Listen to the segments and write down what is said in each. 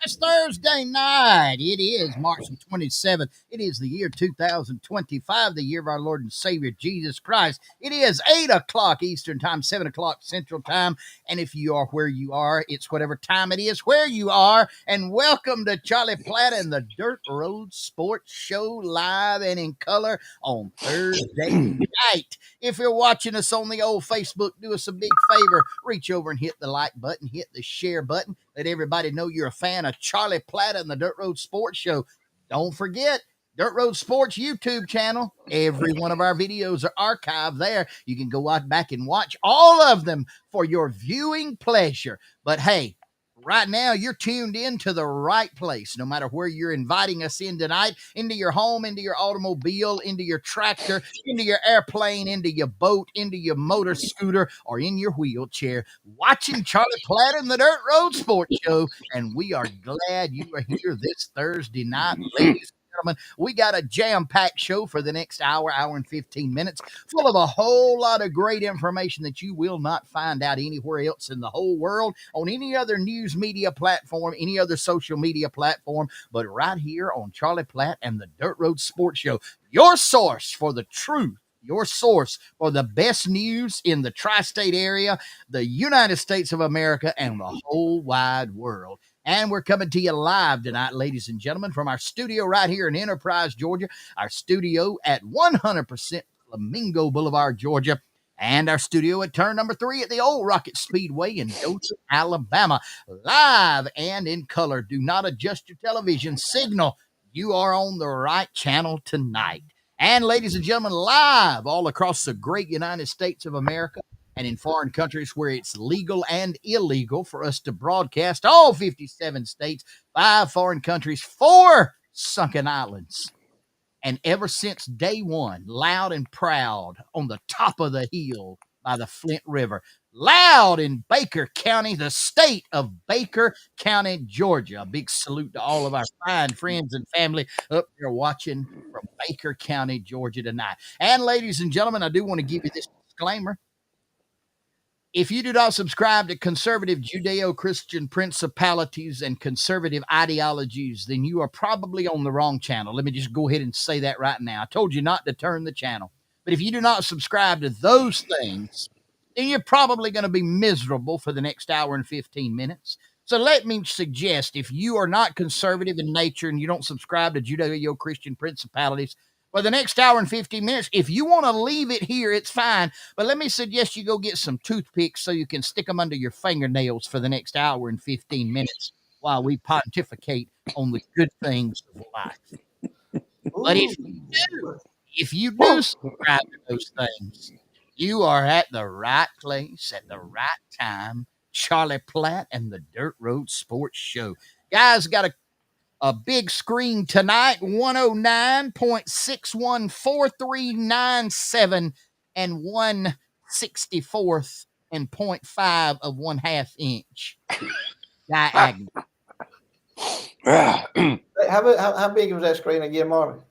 It's Thursday night. It is March the 27th. It is the year 2025, the year of our Lord and Savior Jesus Christ. It is 8 o'clock Eastern Time, 7 o'clock Central Time. And if you are where you are, it's whatever time it is where you are. And welcome to Charlie Platt and the Dirt Road Sports Show, live and in color on Thursday night. If you're watching us on the old Facebook, do us a big favor. Reach over and hit the like button, hit the share button. Let everybody know you're a fan of Charlie Platt and the Dirt Road Sports Show. Don't forget, Dirt Road Sports YouTube channel. Every one of our videos are archived there. You can go out back and watch all of them for your viewing pleasure. But hey, right now you're tuned in to the right place. No matter where you're inviting us in tonight, into your home, into your automobile, into your tractor, into your airplane, into your boat, into your motor scooter, or in your wheelchair, watching Charlie Platt and the Dirt Road Sports Show. And we are glad you are here this Thursday night, ladies. We got a jam-packed show for the next hour and 15 minutes, full of a whole lot of great information that you will not find out anywhere else in the whole world, on any other news media platform, any other social media platform, but right here on Charlie Platt and the Dirt Road Sports Show, your source for the truth, your source for the best news in the tri-state area, the United States of America, and the whole wide world. And we're coming to you live tonight, ladies and gentlemen, from our studio right here in Enterprise, Georgia, our studio at 100% Flamingo Boulevard, Georgia, and our studio at turn number 3 at the Old Rocket Speedway in Dothan, Alabama, live and in color. Do not adjust your television signal. You are on the right channel tonight. And ladies and gentlemen, live all across the great United States of America, and in foreign countries where it's legal and illegal for us to broadcast, all 57 states, 5 foreign countries, 4 sunken islands. And ever since day one, loud and proud on the top of the hill by the Flint River, loud in Baker County, the state of Baker County, Georgia. A big salute to all of our fine friends and family up there watching from Baker County, Georgia tonight. And ladies and gentlemen, I do want to give you this disclaimer. If you do not subscribe to conservative Judeo-Christian principalities and conservative ideologies, then you are probably on the wrong channel. Let me just go ahead and say that right now. I told you not to turn the channel. But if you do not subscribe to those things, then you're probably going to be miserable for the next hour and 15 minutes. So let me suggest, if you are not conservative in nature and you don't subscribe to Judeo-Christian principalities, for the next hour and 15 minutes, if you want to leave it here, it's fine. But let me suggest you go get some toothpicks so you can stick them under your fingernails for the next hour and 15 minutes while we pontificate on the good things of life. But if you do subscribe to those things, you are at the right place at the right time. Charlie Platt and the Dirt Road Sports Show. Guys, got a big screen tonight, 109.614397 and 1/64th and 0.5 of 1/2 inch diagonal. How big was that screen again, Marvin?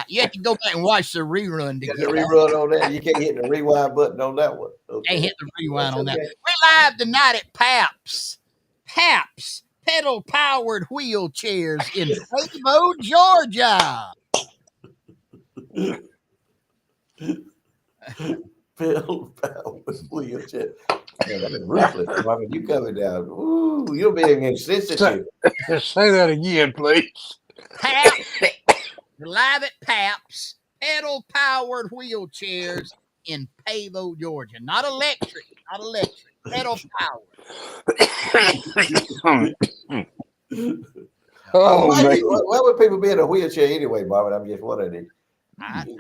You have to go back and watch the rerun to get the rerun on that. You can't hit the rewind button on that one. Okay. Can't hit the rewind on that. We're live tonight at Pap's pedal powered wheelchairs in Fabo, Georgia. Pedal powered wheelchair. Man, that is ruthless. Marvin, you coming down. Ooh, you're being insensitive. Say that again, please. Pap's. We're live at Pap's pedal powered wheelchairs in Fabo, Georgia. Not electric. Pedal powered. Why would people be in a wheelchair anyway, Marvin? I'm just wondering.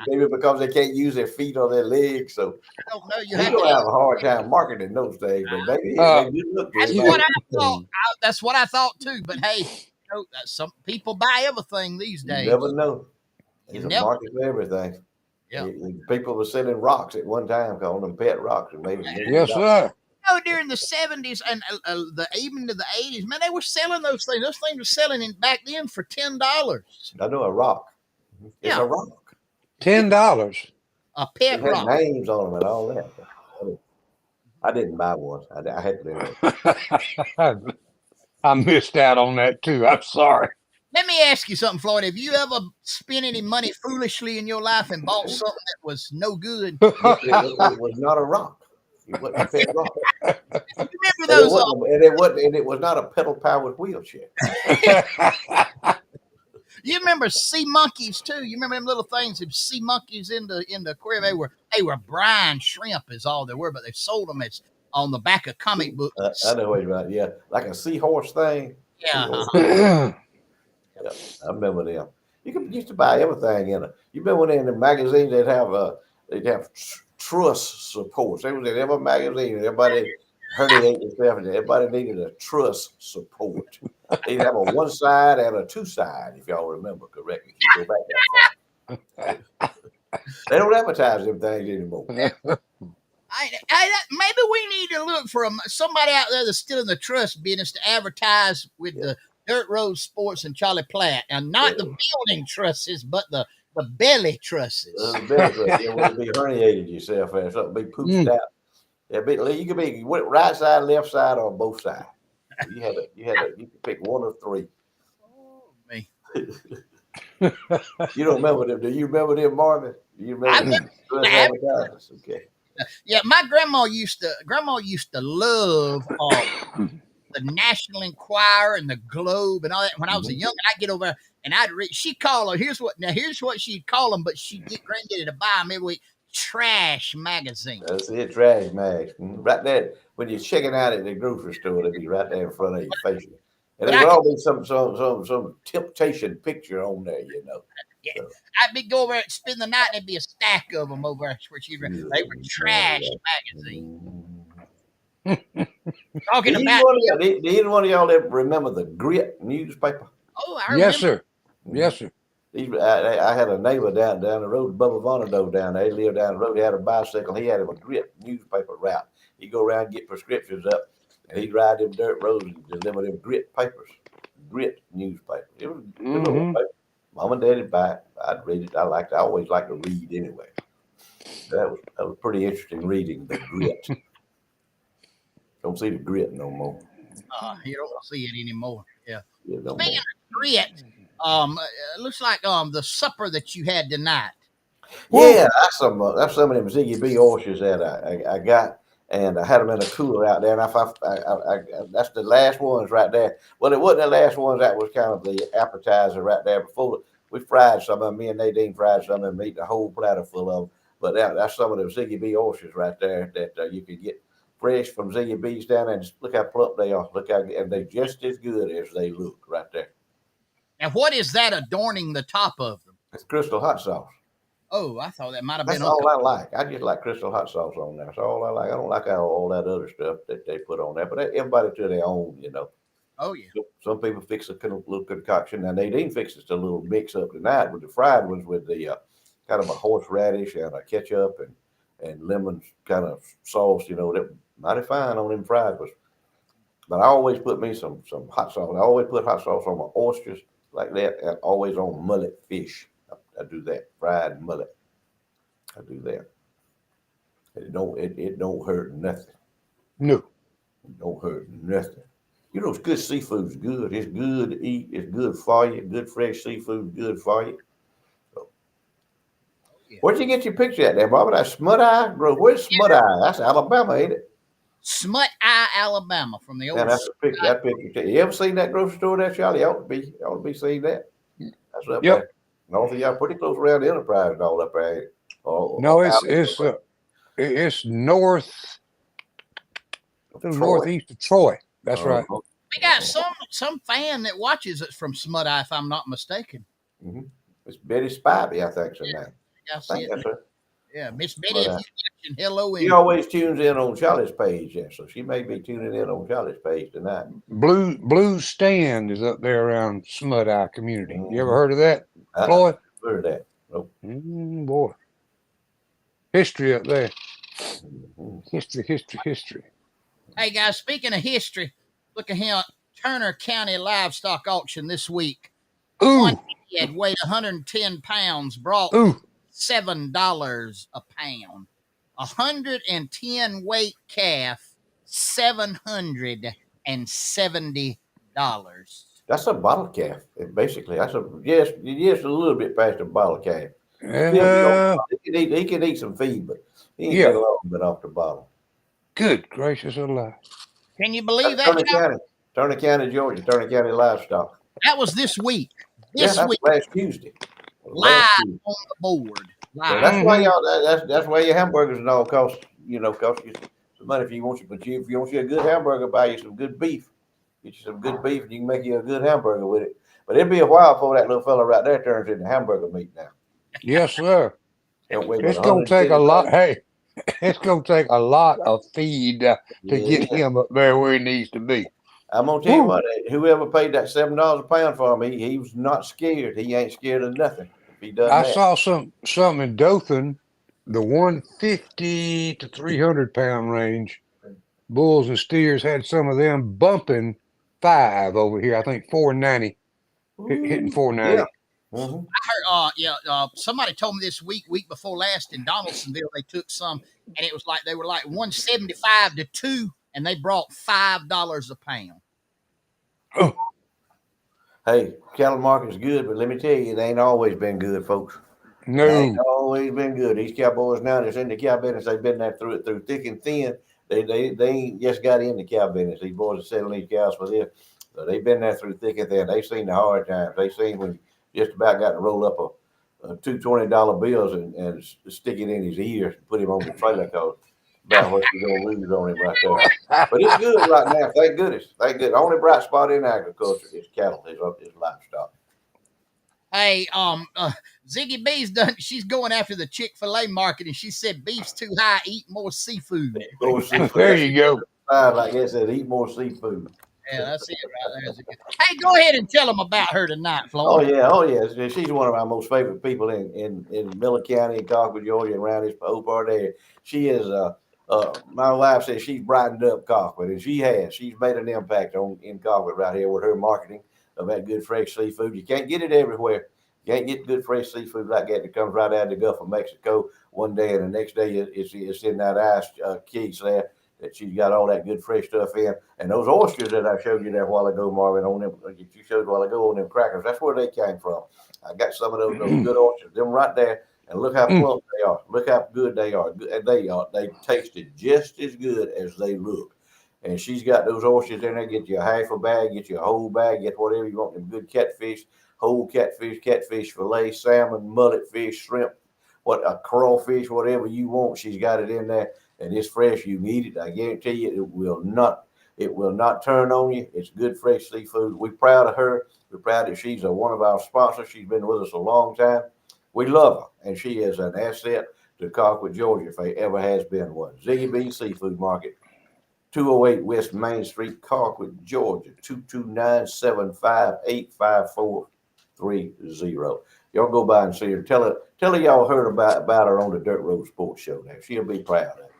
Maybe because they can't use their feet or their legs. So I don't know. You don't have a hard time marketing those things, but maybe they do look good. That's what I thought. That's what I thought too. But hey, some people buy everything these days. You never know. There's a market for everything. Yeah. People were selling rocks at one time, calling them pet rocks. And maybe yes, sir. During the 70s and even to the 80s, man, they were selling those things. Those things were selling back then for $10. I know a rock. It's a rock. $10. A pet rock. Names on them and all that. I didn't buy one. I had to. I missed out on that too. I'm sorry. Let me ask you something, Floyd. Have you ever spent any money foolishly in your life and bought something that was no good? It was not a rock. It wasn't a pet rock. Remember those? And it was not a pedal powered wheelchair. You remember sea monkeys too? You remember them little things? Them sea monkeys in the aquarium. They were brine shrimp is all they were, but they sold them as on the back of comic books. I know what you're about. Yeah, like a seahorse thing. Yeah. Yeah, I remember them. You used to buy everything in it. You remember when in the magazines they'd have truss supports. They was in every magazine. Everybody herniated themselves. Everybody needed a truss support. They'd have a one side and a two side, if y'all remember correctly. If you go back that far. They don't advertise them things anymore. Maybe we need to look for somebody out there that's still in the truss business to advertise with the Dirt Road Sports and Charlie Platt, and not the building trusses, but the belly trusses. The belly trusses. You would be herniated yourself and something be pooped out. Yeah, you could be right side, left side, or both sides. You could pick one of three. Oh, me. You don't remember them? Do you remember them, Marvin? Do you remember them? Okay. Yeah, my grandma used to love the National Enquirer and the Globe and all that. When I was a young, I'd get over and I'd read. She'd call her. Here's what she'd call them, but she'd get granddaddy to buy them every week. Trash magazine. That's it, trash mag. Right there, when you're checking out at the grocery store, they'd be right there in front of your face. And there would always be some temptation picture on there, you know. Yeah. So. I'd be go over and spend the night, and there'd be a stack of them over where she'd read. They were trash magazine. Talking about. Do either one of y'all ever remember the Grit newspaper? Oh, I remember. Yes, sir. Yes, sir. I had a neighbor down the road, Bubba Vonado down there. He lived down the road. He had a bicycle. He had him a grit newspaper route. He'd go around and get prescriptions up, and he'd ride them dirt roads and deliver them grit papers, grit newspaper. It was a good little paper. Mom and Daddy'd buy it. I'd read it. I always liked to read anyway. That was pretty interesting reading the grit. Don't see the grit no more. You don't see it anymore. Yeah. No Speaking more. of grit, it looks like the supper that you had tonight. Yeah, that's some of them Ziggy B oysters that I got, and I had them in a cooler out there. And that's the last ones right there. Well, it wasn't the last ones. That was kind of the appetizer right there. Before we fried some of them, me and Nadine fried some of them, and ate a whole platter full of them. But that's some of them Ziggy B oysters right there that you could get fresh from Ziggy B's down there. Just look how plump they are. Look how, and they're just as good as they look right there. Now, what is that adorning the top of them? It's Crystal hot sauce. Oh, I thought that might have That's been. all I like. I just like Crystal hot sauce on there. That's all I like. I don't like all that other stuff that they put on there. But everybody to their own, you know. Oh yeah. Some people fix a little concoction. Now Nadine fixes a little mix up tonight with the fried ones with the kind of a horseradish and a ketchup and lemon kind of sauce. You know, that mighty fine on them fried ones. But I always put me some hot sauce. I always put hot sauce on my oysters like that, and always on mullet fish. I do that, fried mullet. I do that. It don't hurt nothing. No. It don't hurt nothing. You know, it's good seafood's good. It's good to eat. It's good for you. Good fresh seafood's good for you. So, Yeah. Where'd you get your picture at there, Bob? That Smut Eye Grove. Where's Smut Eye? That's Alabama, ain't it? Smut Eye, Alabama, from the old. Man, that's a picture. That picture. You ever seen that grocery store there, Charlie? You ought to be seeing that. That's up there. North of y'all, pretty close around the Enterprise and all up there. No, it's northeast of Troy. That's right. We got some fan that watches us from Smut Eye, if I'm not mistaken. Mm-hmm. It's Betty Spivey, I think, her name. I see it. Her. Yeah, Miss Betty, if you're watching, hello. She always tunes in on Charlie's page, yeah, so she may be tuning in on Charlie's page tonight. Blue Stand is up there around Smut Eye community. You ever heard of that, Floyd? Heard of that. Nope. Boy. History up there. History. Hey, guys, speaking of history, look at here. Turner County Livestock Auction this week. Ooh. One head weighed 110 pounds, brought $7 a pound. 110 weight calf, $770. That's a bottle calf. Basically, that's a a little bit past a bottle calf. He can eat some feed, but he ain't get a little bit off the bottle. Good gracious alive! Can you believe that? Turner County, Georgia. Turner County Livestock. That was this week. That's last Tuesday. Live on the board. So that's why y'all. That's why your hamburgers and all cost you some money if you want you a good hamburger, buy you some good beef. Get you some good beef, and you can make you a good hamburger with it. But it'll be a while before that little fella right there turns into hamburger meat now. Yes, sir. It's gonna take a lot. Hey, it's gonna take a lot of feed to get him up there where he needs to be. I'm gonna tell you what. Whoever paid that $7 a pound for him, he was not scared. He ain't scared of nothing. If he does I saw something in Dothan, the 150 to 300 pound range. Bulls and steers had some of them bumping 5 over here. I think 490, hitting 490. Yeah. Mm-hmm. I heard, somebody told me this week before last in Donaldsonville, they took some, and it was like they were like 175 to 2, and they brought $5 a pound. Oh. Hey, cattle market's good, but let me tell you, it ain't always been good, folks. No, it ain't always been good. These cowboys now that's in the cow business, they've been there through thick and thin. They ain't just got in the cow business. These boys are selling these cows for this. So they've been there through thick and thin. They've seen the hard times. They've seen when just about got to roll up two $20 bills and stick it in his ears and put him on the trailer because about what you're going to lose on him right there. But it's good right now. Thank goodness. Thank goodness. The only bright spot in agriculture is cattle, is livestock. Hey, Ziggy B's done. She's going after the Chick-fil-A market, and she said beef's too high. Eat more seafood. There you go. Like I said, eat more seafood. Yeah, that's it right there. That's good. Hey, go ahead and tell them about her tonight, Oh Floyd. yeah, oh yeah. She's one of our most favorite people in Miller County, in Cockwood, Georgia, and around this whole part there. She is. My wife says she's brightened up Cockwood, and she has. She's made an impact on in Cockwood right here with her marketing of that good fresh seafood. You can't get it everywhere. You can't get good fresh seafood like that that comes right out of the Gulf of Mexico one day, and the next day it's in that ice case there that she's got all that good fresh stuff in. And those oysters that I showed you there a while ago, Marvin, on them that you showed a while ago on them crackers, that's where they came from. I got some of those good oysters, them right there. And look how plump they are. Look how good they are. And they are. They tasted just as good as they look. And she's got those oysters in there. Get you a half a bag, get you a whole bag, get whatever you want. Them good catfish, whole catfish fillet, salmon, mullet fish, shrimp, what a crawfish, whatever you want. She's got it in there, and it's fresh. You can eat it. I guarantee you, it will not turn on you. It's good fresh seafood. We're proud of her. We're proud that she's one of our sponsors. She's been with us a long time. We love her, and she is an asset to Colquitt, Georgia, if there ever has been one. Ziggy B Seafood Market, 208 West Main Street, Colquitt, Georgia, 229-758-5430. Y'all go by and see her. Tell her y'all heard about her on the Dirt Road Sports Show now. She'll be proud of it.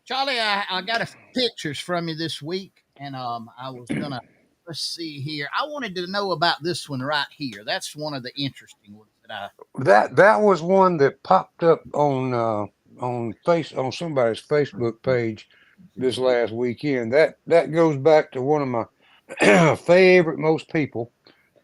Charlie, I got a few pictures from you this week, and I was gonna let's see here. I wanted to know about this one right here. That's one of the interesting ones that That was one that popped up on somebody's Facebook page this last weekend. That goes back to one of my favorite most people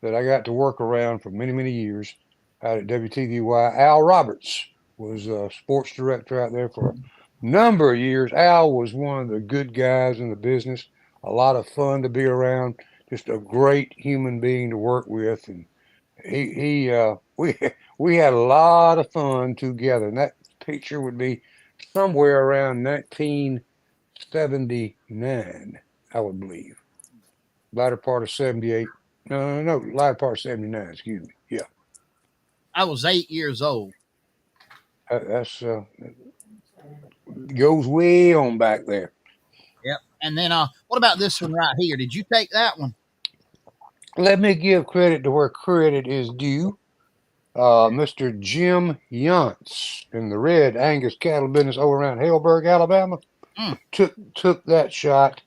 that I got to work around for many years out at WTVY. Al Roberts was a sports director out there for a number of years. Al was one of the good guys in the business. A lot of fun to be around. Just a great human being to work with, and we had a lot of fun together. And that picture would be somewhere around 1979, I would believe. Latter part of 78. No, latter part of 79. Excuse me. Yeah, I was 8 years old. that's goes way on back there. Yep. And then what about this one right here? Did you take that one? Let me give credit to where credit is due. Mr. Jim Yance in the red Angus cattle business over around Haleburg, Alabama, Mm. took that shot,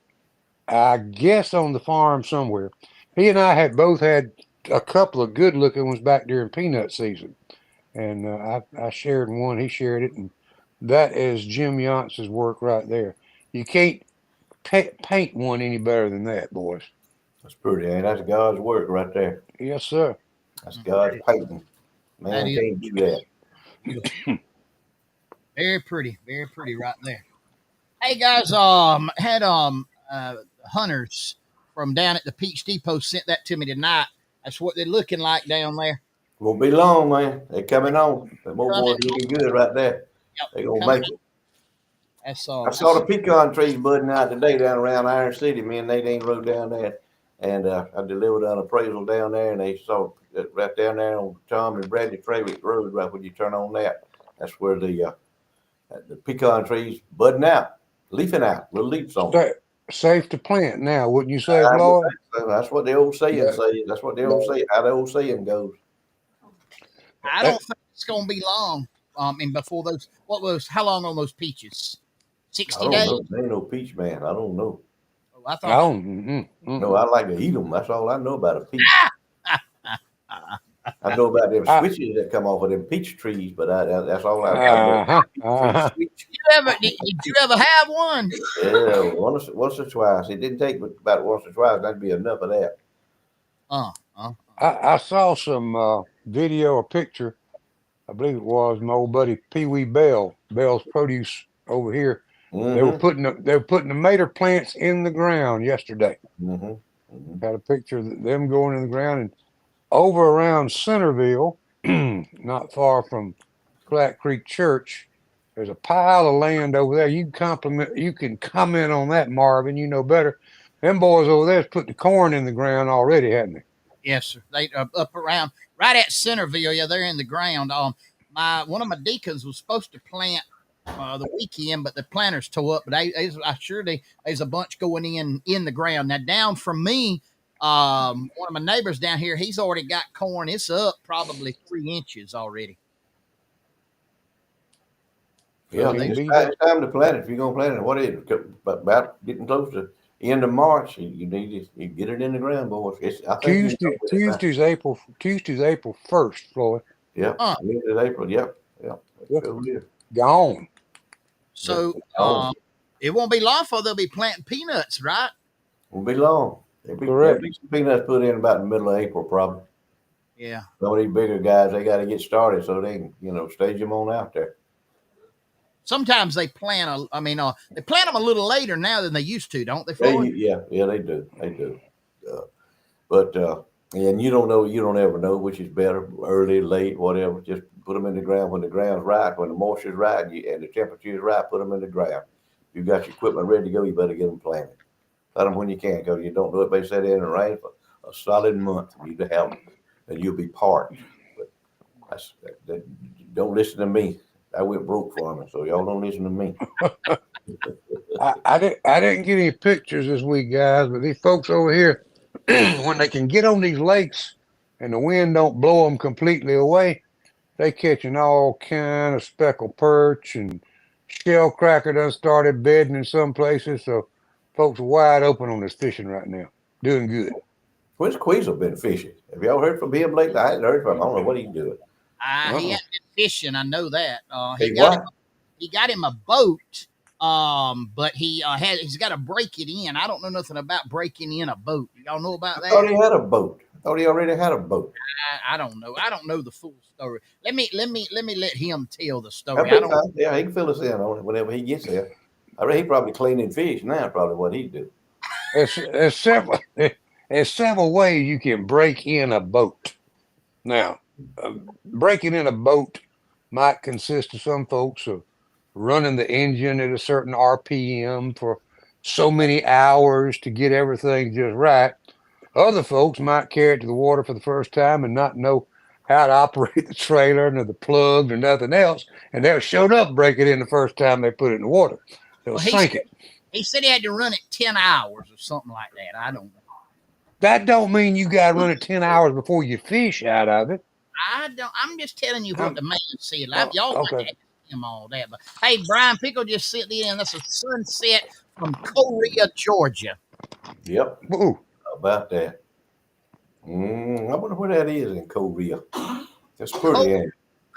I guess, on the farm somewhere. He and I had both had a couple of good looking ones back during peanut season, and I shared one, he shared it, and that is Jim Yance's work right there. You can't paint one any better than that, boys. That's pretty, ain't that's God's work right there. Yes, sir. That's God's painting. Man That is can't do that. beautiful. Very pretty right there. Hey guys, had hunters from down at the Peach Depot sent that to me tonight. That's what they're looking like down there. Won't be long, man. They coming on. The more Coming. boys looking good right there. Yep, They gonna coming. make it. That's I saw the pecan trees budding out today down around Iron City. Me and Nadine rode down there, and I delivered an appraisal down there, and they saw it right down there on Tom and Bradley Trawick Road. Right when you turn on that, that's where the pecan trees budding out, leafing out, little leaves on. Safe to plant now, wouldn't you say, Floyd? That's what the old saying Yeah. says. That's what the old saying. How the old saying goes. I don't think it's gonna be long. And before those, how long on those peaches? I 60 don't days. know. There ain't no peach man. I don't know. Oh, I I thought. don't. No, I like to eat them. That's all I know about a peach. I know about them switches that come off of them peach trees, but that's all I know. Did you ever have one? Yeah, once or twice. It didn't take but about once or twice. That'd be enough of that. I saw some video or picture. I believe it was my old buddy Pee Wee Bell's Produce over here. Mm-hmm. They were putting the mater plants in the ground yesterday. Mm-hmm. Mm-hmm. Had a picture of them going in the ground, and over around Centerville, not far from Platt Creek Church, there's a pile of land over there. You can comment on that, Marvin. You know better. Them boys over there's put the corn in the ground already, hadn't they? Yes, sir. They up around right at Centerville. Yeah, they're in the ground. One of my deacons was supposed to plant the weekend, but the planters tore up. But I sure there's a bunch going in the ground. Now down from me, one of my neighbors down here, he's already got corn. It's up probably 3 inches already. Yeah, it's time to plant it. If you're gonna plant it, what is it? About getting close to the end of March, you need to get it in the ground, boys. I think Tuesday's April 1st, Floyd. Yeah, mid of April. Yep. Yep. Cool. Gone. So it won't be long before they'll be planting peanuts, right? Won't be long. There'll be some peanuts put in about the middle of April, probably. Yeah. Some of these bigger guys, they got to get started so they can, stage them on out there. Sometimes they plant they plant them a little later now than they used to, don't they? Yeah, they do. They do. And you don't ever know which is better, early, late, whatever. Just put them in the ground when the ground's right, when the moisture's right, and the temperature is right. Put them in the ground. If you've got your equipment ready to go, you better get them planted. Plant them when you can, because you don't know it. They sit in the rain for a solid month. You need to have them, and you'll be parked. But don't listen to me. I went broke farming, so y'all don't listen to me. I didn't get any pictures this week, guys, but these folks over here, when they can get on these lakes and the wind don't blow them completely away, they catching all kind of speckled perch, and shell cracker done started bedding in some places. So folks are wide open on this fishing right now, doing good. When's Queasel been fishing? Have y'all heard from him lately? I hadn't heard from him. I don't know what he's doing. He hasn't been fishing. I know that. He got him a boat. But he's got to break it in. I don't know nothing about breaking in a boat. Y'all know about that? I thought he had a boat. I thought he already had a boat. I don't know. I don't know the full story. Let me let him tell the story. Yeah, he can fill us in on it whenever he gets there. I reckon he probably cleaning fish now. Probably what he do. There's several ways you can break in a boat. Now, breaking in a boat might consist of some folks of running the engine at a certain RPM for so many hours to get everything just right. Other folks might carry it to the water for the first time and not know how to operate the trailer, nor the plug, or nothing else, and they'll showed up break it in the first time they put it in the water. They'll sink it. He said he had to run it 10 hours or something like that. I don't know. That don't mean you got to run it 10 hours before you fish out of it. I don't. I'm just telling you what the man said. Y'all okay. Him all that. But hey, Brian Pickle just sitting in. That's a sunset from Korea, Georgia. Yep. Ooh. How about that? I wonder where that is in Korea. That's pretty.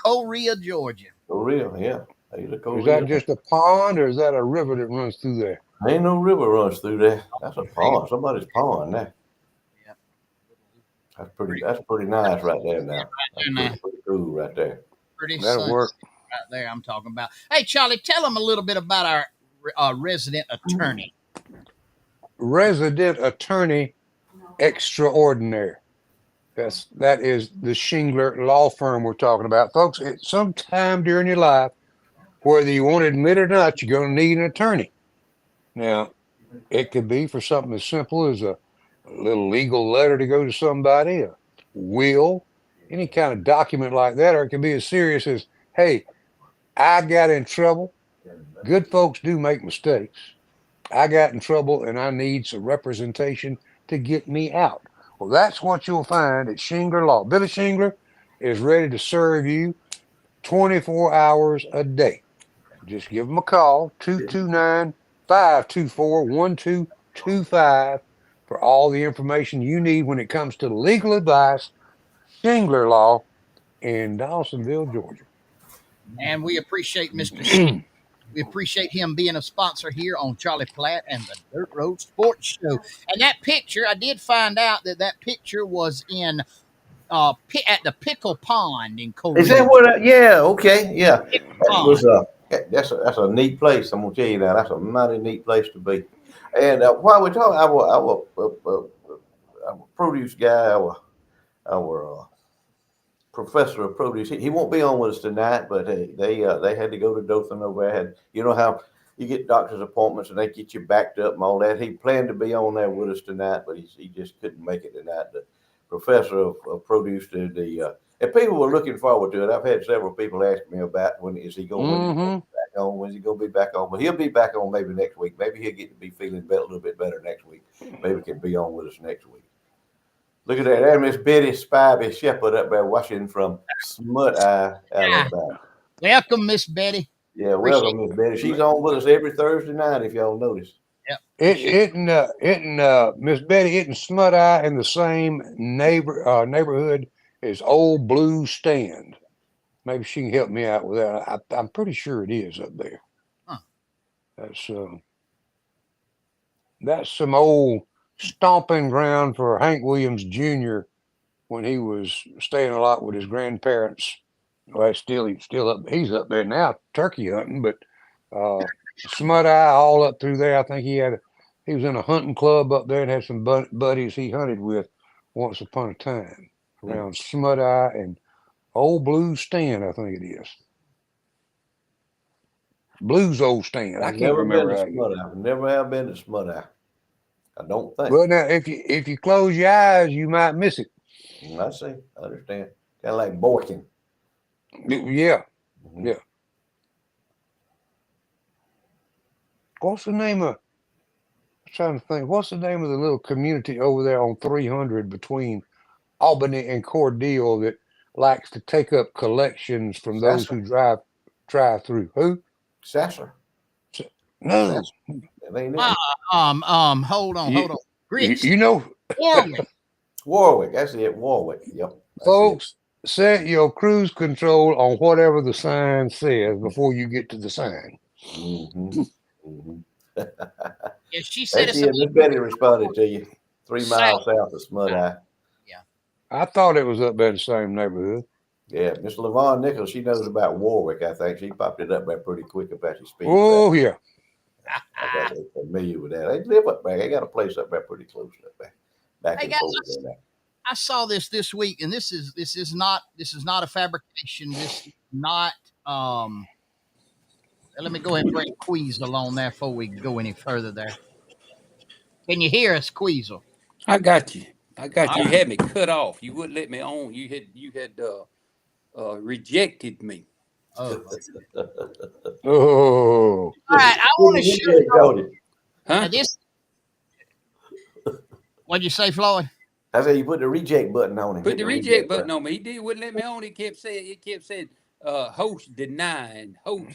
Korea, Georgia. Korea, yeah. Is that just a pond, or is that a river that runs through there? Ain't no river runs through there. That's a pond. Somebody's pond there. Yep. That's pretty nice right there now. That's pretty cool right there. That'll work. Right there, I'm talking about. Hey, Charlie, tell them a little bit about our resident attorney. Resident attorney extraordinaire. That is the Shingler law firm we're talking about, folks. At some time during your life, whether you want to admit it or not, you're going to need an attorney. Now, it could be for something as simple as a little legal letter to go to somebody, a will, any kind of document like that, or it can be as serious as, hey, I got in trouble. Good folks do make mistakes. I got in trouble and I need some representation to get me out. Well, that's what you'll find at Shingler Law. Billy Shingler is ready to serve you 24 hours a day. Just give them a call, 229-524-1225 for all the information you need when it comes to legal advice. Shingler Law in Dawsonville, Georgia. And we appreciate Mr. We appreciate him being a sponsor here on Charlie Platt and the Dirt Road Sports Show. And that picture, I did find out that picture was in at the Pickle Pond in Korea. Is that what? Yeah. Okay. Yeah. That's a neat place. I'm gonna tell you that. That's a mighty neat place to be. And while we're talking, our produce guy, our professor of produce, he won't be on with us tonight, but they had to go to Dothan over there. You know how you get doctor's appointments and they get you backed up and all that. He planned to be on there with us tonight, but he just couldn't make it tonight. The professor of produce did and people were looking forward to it. I've had several people ask me about when is he going to back. on? When's he gonna be back on? But he'll be back on maybe next week. Maybe he'll get to be feeling a little bit better next week. Maybe he can be on with us next week. Look at that. There's Miss Betty Spivey Shepherd up there watching from Smut Eye, Alabama. Welcome, Miss Betty. Yeah, welcome, Miss Betty. She's on with us every Thursday night, if y'all notice. Miss Betty isn't Smut Eye in the same neighborhood as Old Blue Stand. Maybe she can help me out with that. I'm pretty sure it is up there. Huh. That's some old stomping ground for Hank Williams Jr. when he was staying a lot with his grandparents. Well, he's still up. He's up there now, turkey hunting. But Smut Eye all up through there. I think he was in a hunting club up there and had some buddies he hunted with once upon a time around Smut Eye and Old Blue Stand. I think it is Blues Old Stand. I can't remember. Never have been to Smut Eye. I don't think. Well, now if you close your eyes, you might miss it. I see. I understand. Kind of like Boykin. Yeah. Yeah. What's the name of? I'm trying to think. What's the name of the little community over there on 300 between Albany and Cordele that likes to take up collections from those who drive through? Who? Sasser. No. Hold on. Grits. You know. Warwick. That's it. Warwick. Yep. Folks, set your cruise control on whatever the sign says before you get to the sign. Yeah, she said it's Miss Betty responded to you 3 miles south of Smut Eye. Yeah. I thought it was up there in the same neighborhood. Yeah, Miss LaVon Nichols, she knows about Warwick, I think. She popped it up there pretty quick about your speed. Oh, yeah. I got familiar with that. They live up there. They got a place up there pretty close up there. Back and forth. I saw this week, and this is not a fabrication. This is not. Let me go ahead and bring Queasel on there before we go any further. There, can you hear us, Queasel? I got you. You had me cut off. You wouldn't let me on. You had rejected me. Oh. Oh. All right, I want to show you. Huh? This. What'd you say, Floyd? I said you put the reject button on it. Put the reject button on me. He wouldn't let me on. It kept saying, host denying. Uh-oh.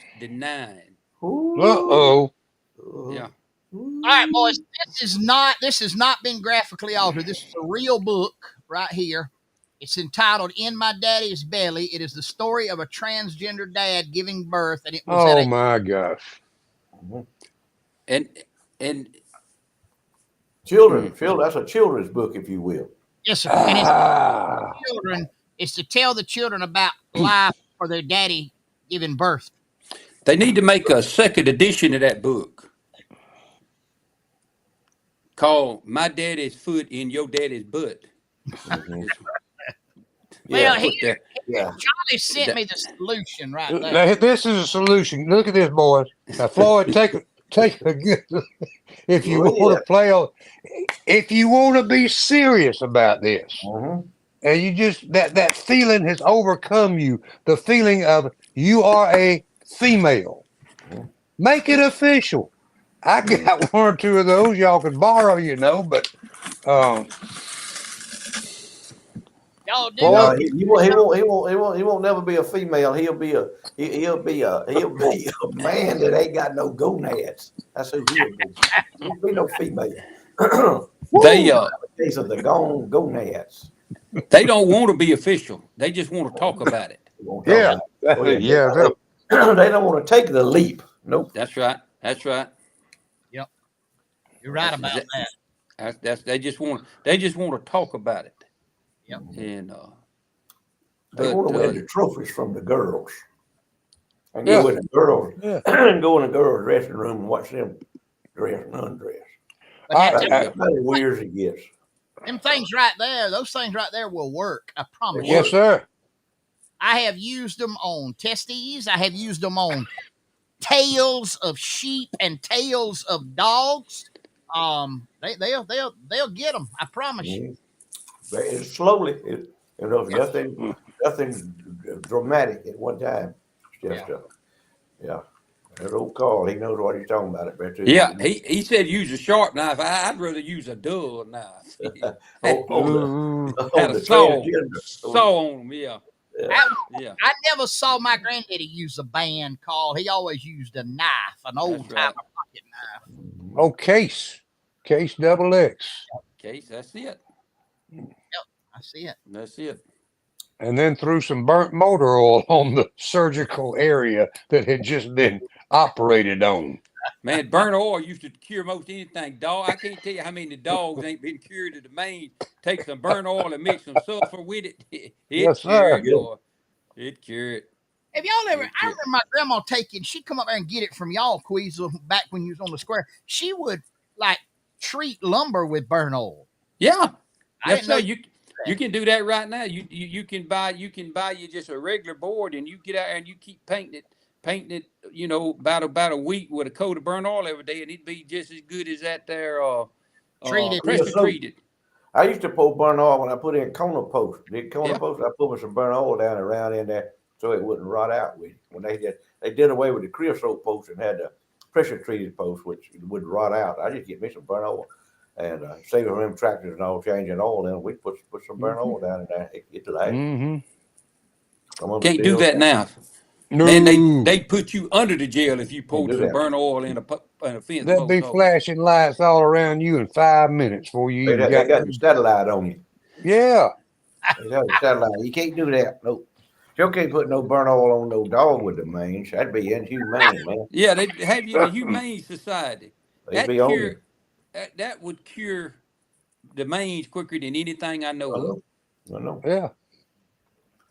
Yeah. All right, boys. This has not been graphically altered. This is a real book right here. It's entitled "In My Daddy's Belly." It is the story of a transgender dad giving birth, and it was my gosh. And children, Phil, that's a children's book, if you will. Yes, sir. And it's children. It's to tell the children about life for their daddy giving birth. they need to make a second edition of that book called "My Daddy's Foot in Your Daddy's Butt." Well, Charlie sent me the solution right there. This is a solution. Look at this, boys. Now, Floyd, take a good. If you want to play on, if you want to be serious about this, and you just that feeling has overcome you, the feeling of you are a female. Make it official. I got one or two of those y'all could borrow, but y'all do. No, he won't never be a female. He'll be a man that ain't got no gonads. That's who he'll be. He'll be no female. These are the gonads. They don't want to be official. They just want to talk about it. Yeah. They don't want to take the leap. Nope. That's right. Yep. You're right about that. They just want to talk about it. Yep. And they want to win the trophies from the girls. And go in the girls and go in the girls' dressing room and watch them dress and undress. That's how weird it gets. Them things right there, those things right there will work. I promise you. Yes, sir. I have used them on testes. I have used them on tails of sheep and tails of dogs. They'll get them. I promise you. It's slowly. Nothing dramatic at one time. It's just That old Carl, he knows what he's talking about. I bet you. Yeah, he said use a sharp knife. I'd rather use a dull knife. On Ooh. Had the a saw transgender. on him. Yeah, Yeah. yeah. I never saw my granddaddy use a band call. He always used a knife, an old timer right. pocket knife. Oh, case double X. Case, that's it. I see it. That's it. And then threw some burnt motor oil on the surgical area that had just been operated on. Man, burnt oil used to cure most anything. Dog, I can't tell you how many dogs ain't been cured of the mange. Take some burnt oil and mix some sulfur with it. It Yes, sir. cured, boy. It cured. Have y'all ever? It I cured. remember my grandma taking. She'd come up there and get it from y'all, Queasel, back when you was on the square. She would like treat lumber with burnt oil. Yeah. I Yes, didn't know sir. You can do that right now. You can buy you just a regular board and you get out there and you keep painting it. You know, about a week with a coat of burnt oil every day, and it'd be just as good as that there treated. pressure treated. I used to pour burnt oil when I put in corner posts. Did corner Yeah. posts? I put some burnt oil down around in there so it wouldn't rot out with it. When they did away with the creosote post and had the pressure treated post, which would rot out. I just get me some burnt oil and save from them tractors and all changing oil. And we put some burnt oil down in there. It lasts. Mm-hmm. Can't do that now. No, Man, they put you under the jail if you poured do some that. burnt oil in a fence they'll post. be flashing lights all around you in 5 minutes before you even They got the satellite on you. Yeah. They got the satellite. You can't do that. Nope. You can't put no burnt oil on no dog with the mange. That'd be inhumane, man. Yeah, they have you in the Humane Society. They'd That be on cure you. that would cure the mange quicker than anything I know I of. know. I know. Yeah.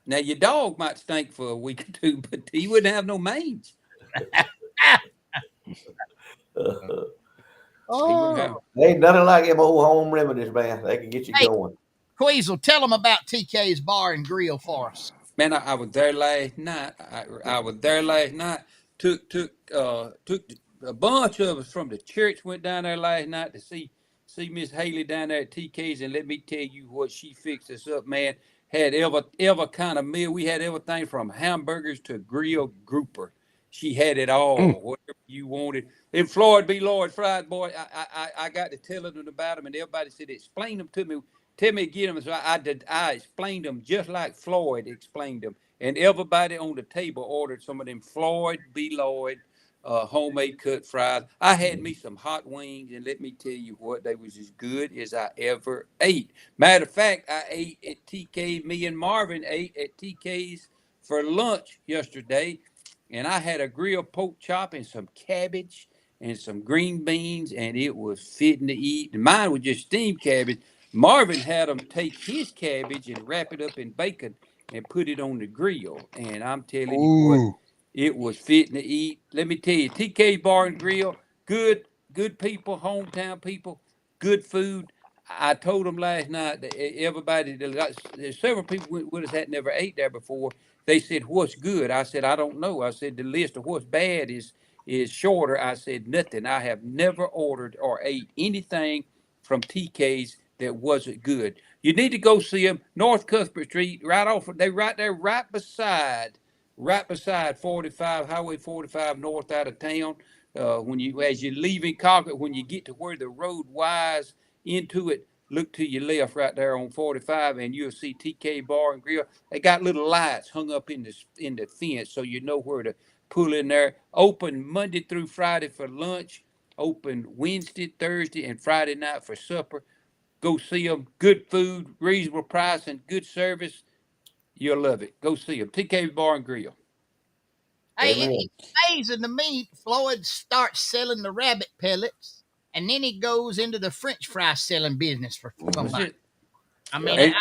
Now your dog might stink for a week or two, but he wouldn't have no mange. Oh, Ain't nothing like them old home remedies, man. They can get you Hey. going. Queasel, tell them about TK's Bar and Grill for us. Man, I was there last night. I was there last night. Took a bunch of us from the church went down there last night to see Miss Haley down there at TK's, and let me tell you what she fixed us up, man. Had ever kind of meal. We had everything from hamburgers to grilled grouper. She had it all, whatever you wanted. And Floyd B. Lloyd fried, boy. I got to telling them about them, and everybody said, "Explain them to me. Tell me again." So I explained them just like Floyd explained them, and everybody on the table ordered some of them Floyd B. Lloyd homemade cut fries. I had me some hot wings, and let me tell you what, they was as good as I ever ate. Matter of fact, I ate at TK. Me and Marvin ate at TK's for lunch yesterday, and I had a grilled pork chop and some cabbage and some green beans, and it was fitting to eat. And mine was just steamed cabbage. Marvin had them take his cabbage and wrap it up in bacon and put it on the grill. And I'm telling you what, Ooh. it was fitting to eat. Let me tell you, TK Bar and Grill, good people, hometown people, good food. I told them last night that everybody, there's several people with us that never ate there before. They said, "What's good?" I said, "I don't know." I said, "The list of what's bad is shorter." I said, "Nothing. I have never ordered or ate anything from TK's that wasn't good. You need to go see them, North Cuthbert Street, right off. They right there, right beside 45 Highway 45 north out of town. When you as you're leaving Concord, when you get to where the road winds into it, look to your left right there on 45, and you'll see TK Bar and Grill. They got little lights hung up in the fence, so you know where to pull in there. Open Monday through Friday for lunch. Open Wednesday, Thursday, and Friday night for supper. Go see them. Good food, reasonable price, and good service. You'll love it. Go see them. TK Bar and Grill. Hey, Amen. it's amazing to me. Floyd starts selling the rabbit pellets, and then he goes into the French fry selling business for That's somebody. it. I mean,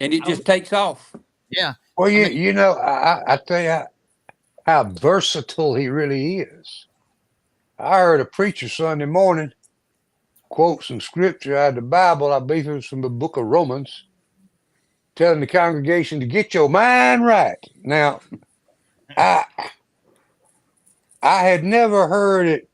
And it just takes off. yeah. Well, I mean, you know, I tell you how versatile he really is. I heard a preacher Sunday morning quote some scripture out of the Bible. I believe it was from the book of Romans, telling the congregation to get your mind right. Now, I had never heard it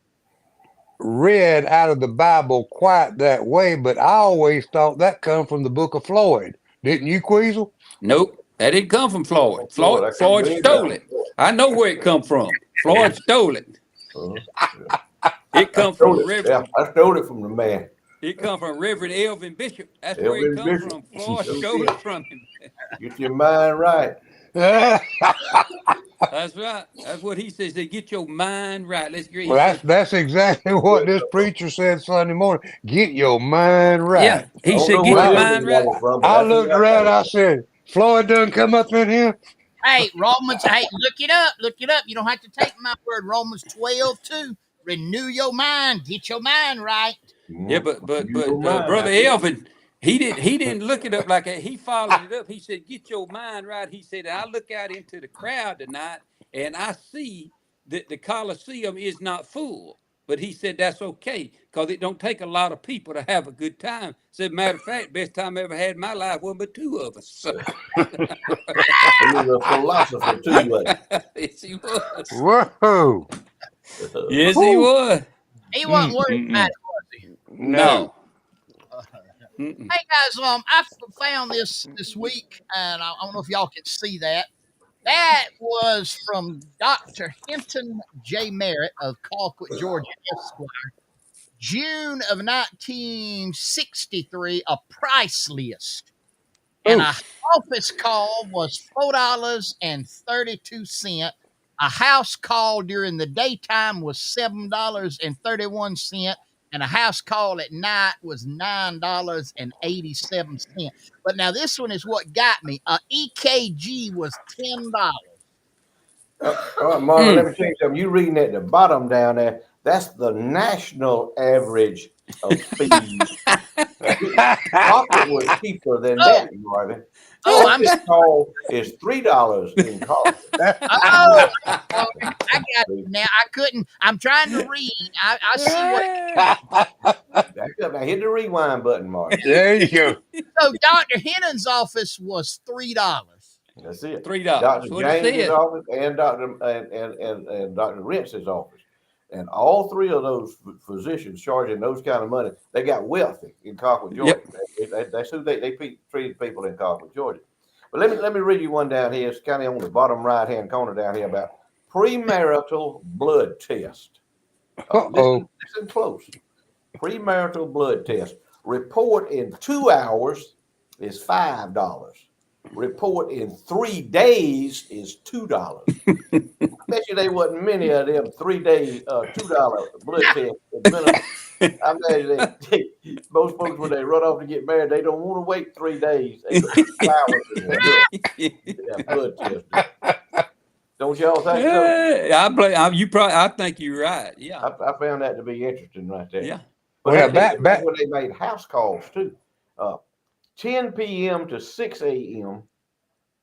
read out of the Bible quite that way, but I always thought that come from the book of Floyd. Didn't you, Queasel? Nope, that didn't come from Floyd. Lord, I couldn't Floyd believe stole that. it. I know where it come from. Floyd stole it. It come from Reverend. I stole it from the man. It come from Reverend Elvin Bishop. That's where it Elvin come Bishop. from. Floyd stole it from him. Get your mind right. That's right. That's what he says. They get your mind right. Let's agree. Well, that's exactly what this preacher said Sunday morning. Get your mind right. Yeah, he said, know get where your Elvin mind got right. it from, but I that's where looked I around. got I it said, Floyd doesn't come up in here. Hey, Romans, hey, look it up. Look it up. You don't have to take my word. Romans 12:2. Renew your mind. Get your mind right. from. Yeah, but You don't mind. Brother Elvin, he didn't look it up like that. He followed it up. He said, "Get your mind right." He said, "I look out into the crowd tonight, and I see that the Coliseum is not full." But he said that's okay because it don't take a lot of people to have a good time. Said, matter of fact, best time I ever had in my life was but two of us. He was a philosopher too, wasn't Yes, he was. Whoa. he? Yes, he was. He wasn't worried about it, was he? No. Mm-mm. Hey guys, I found this week, and I don't know if y'all can see that. That was from Dr. Hinton J. Merritt of Colquitt, Georgia, Esquire, June of 1963. A price list, and a office call was $4.32. A house call during the daytime was $7.31, and a house call at night was $9.87. But now this one is what got me. A EKG was $10. All right, Marvin, let me tell you something. You reading at the bottom down there, that's the national average of fees. Pocket was cheaper than that, Marvin. Oh, I'm Office call is $3 in cost. oh, I got it now. I couldn't. I'm trying to read. I see what. Back up now. Hit the rewind button, Marvin. There you go. So Dr. Hennon's office was $3. That's it. $3. Dr. What it James's said. office and and Dr. Rentz's office. And all three of those physicians charging those kind of money, they got wealthy in Colquitt, Georgia. That's who they treated people in Colquitt, Georgia. But let me read you one down here. It's kind of on the bottom right hand corner down here about premarital blood test. Listen close. Premarital blood test. Report in 2 hours is $5. Report in 3 days is $2. I bet you there wasn't many of them 3 day $2 blood tests. I imagine most folks when they run off to get married, they don't want to wait 3 days. They put 2 hours in that blood test. Don't y'all think so? I think you're right. Yeah. I found that to be interesting right there. Yeah. But Well, that's when they made house calls too. 10 p.m. to 6 a.m.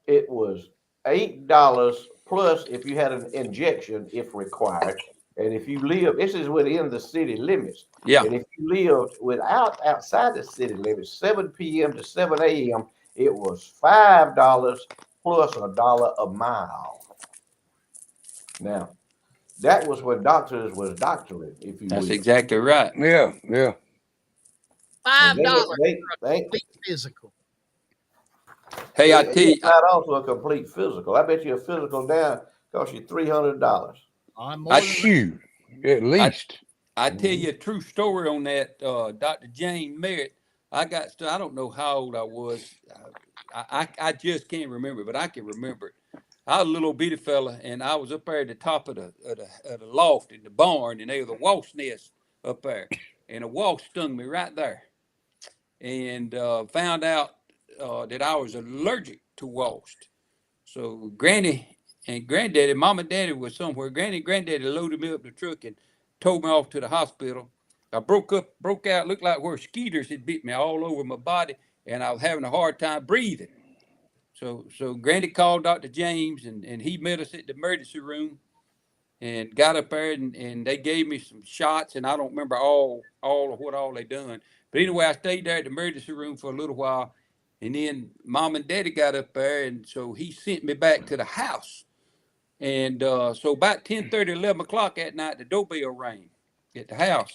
it was $8 plus if you had an injection if required. And if you live, this is within the city limits. Yeah. And if you lived outside the city limits, 7 p.m. to 7 a.m., it was $5 plus $1 a mile. Now, that was when doctors was doctoring, if you will. That's exactly right. Yeah. $5 They for a complete physical. Hey, I tell you, it's not also a complete physical. I bet you a physical down costs you $300. Shoot, at least. I tell you a true story on that. Dr. James Merritt. I don't know how old I was. I just can't remember, but I can remember it. I was a little bitty fella, and I was up there at the top of the loft in the barn, and there was a wasp nest up there, and a wasp stung me right there, and found out that I was allergic to wasps. So Granny and Granddaddy, Mom and Daddy was somewhere. Granny and Granddaddy loaded me up in the truck and towed me off to the hospital. I broke out, looked like where skeeters had bit me all over my body, and I was having a hard time breathing. So Granny called Dr. James, and he met us at the emergency room and got up there, and they gave me some shots, and I don't remember all of what all they done. But anyway, I stayed there at the emergency room for a little while, and then Mom and Daddy got up there, and so he sent me back to the house. And so about 10:30, 11 o'clock at night, the doorbell rang at the house.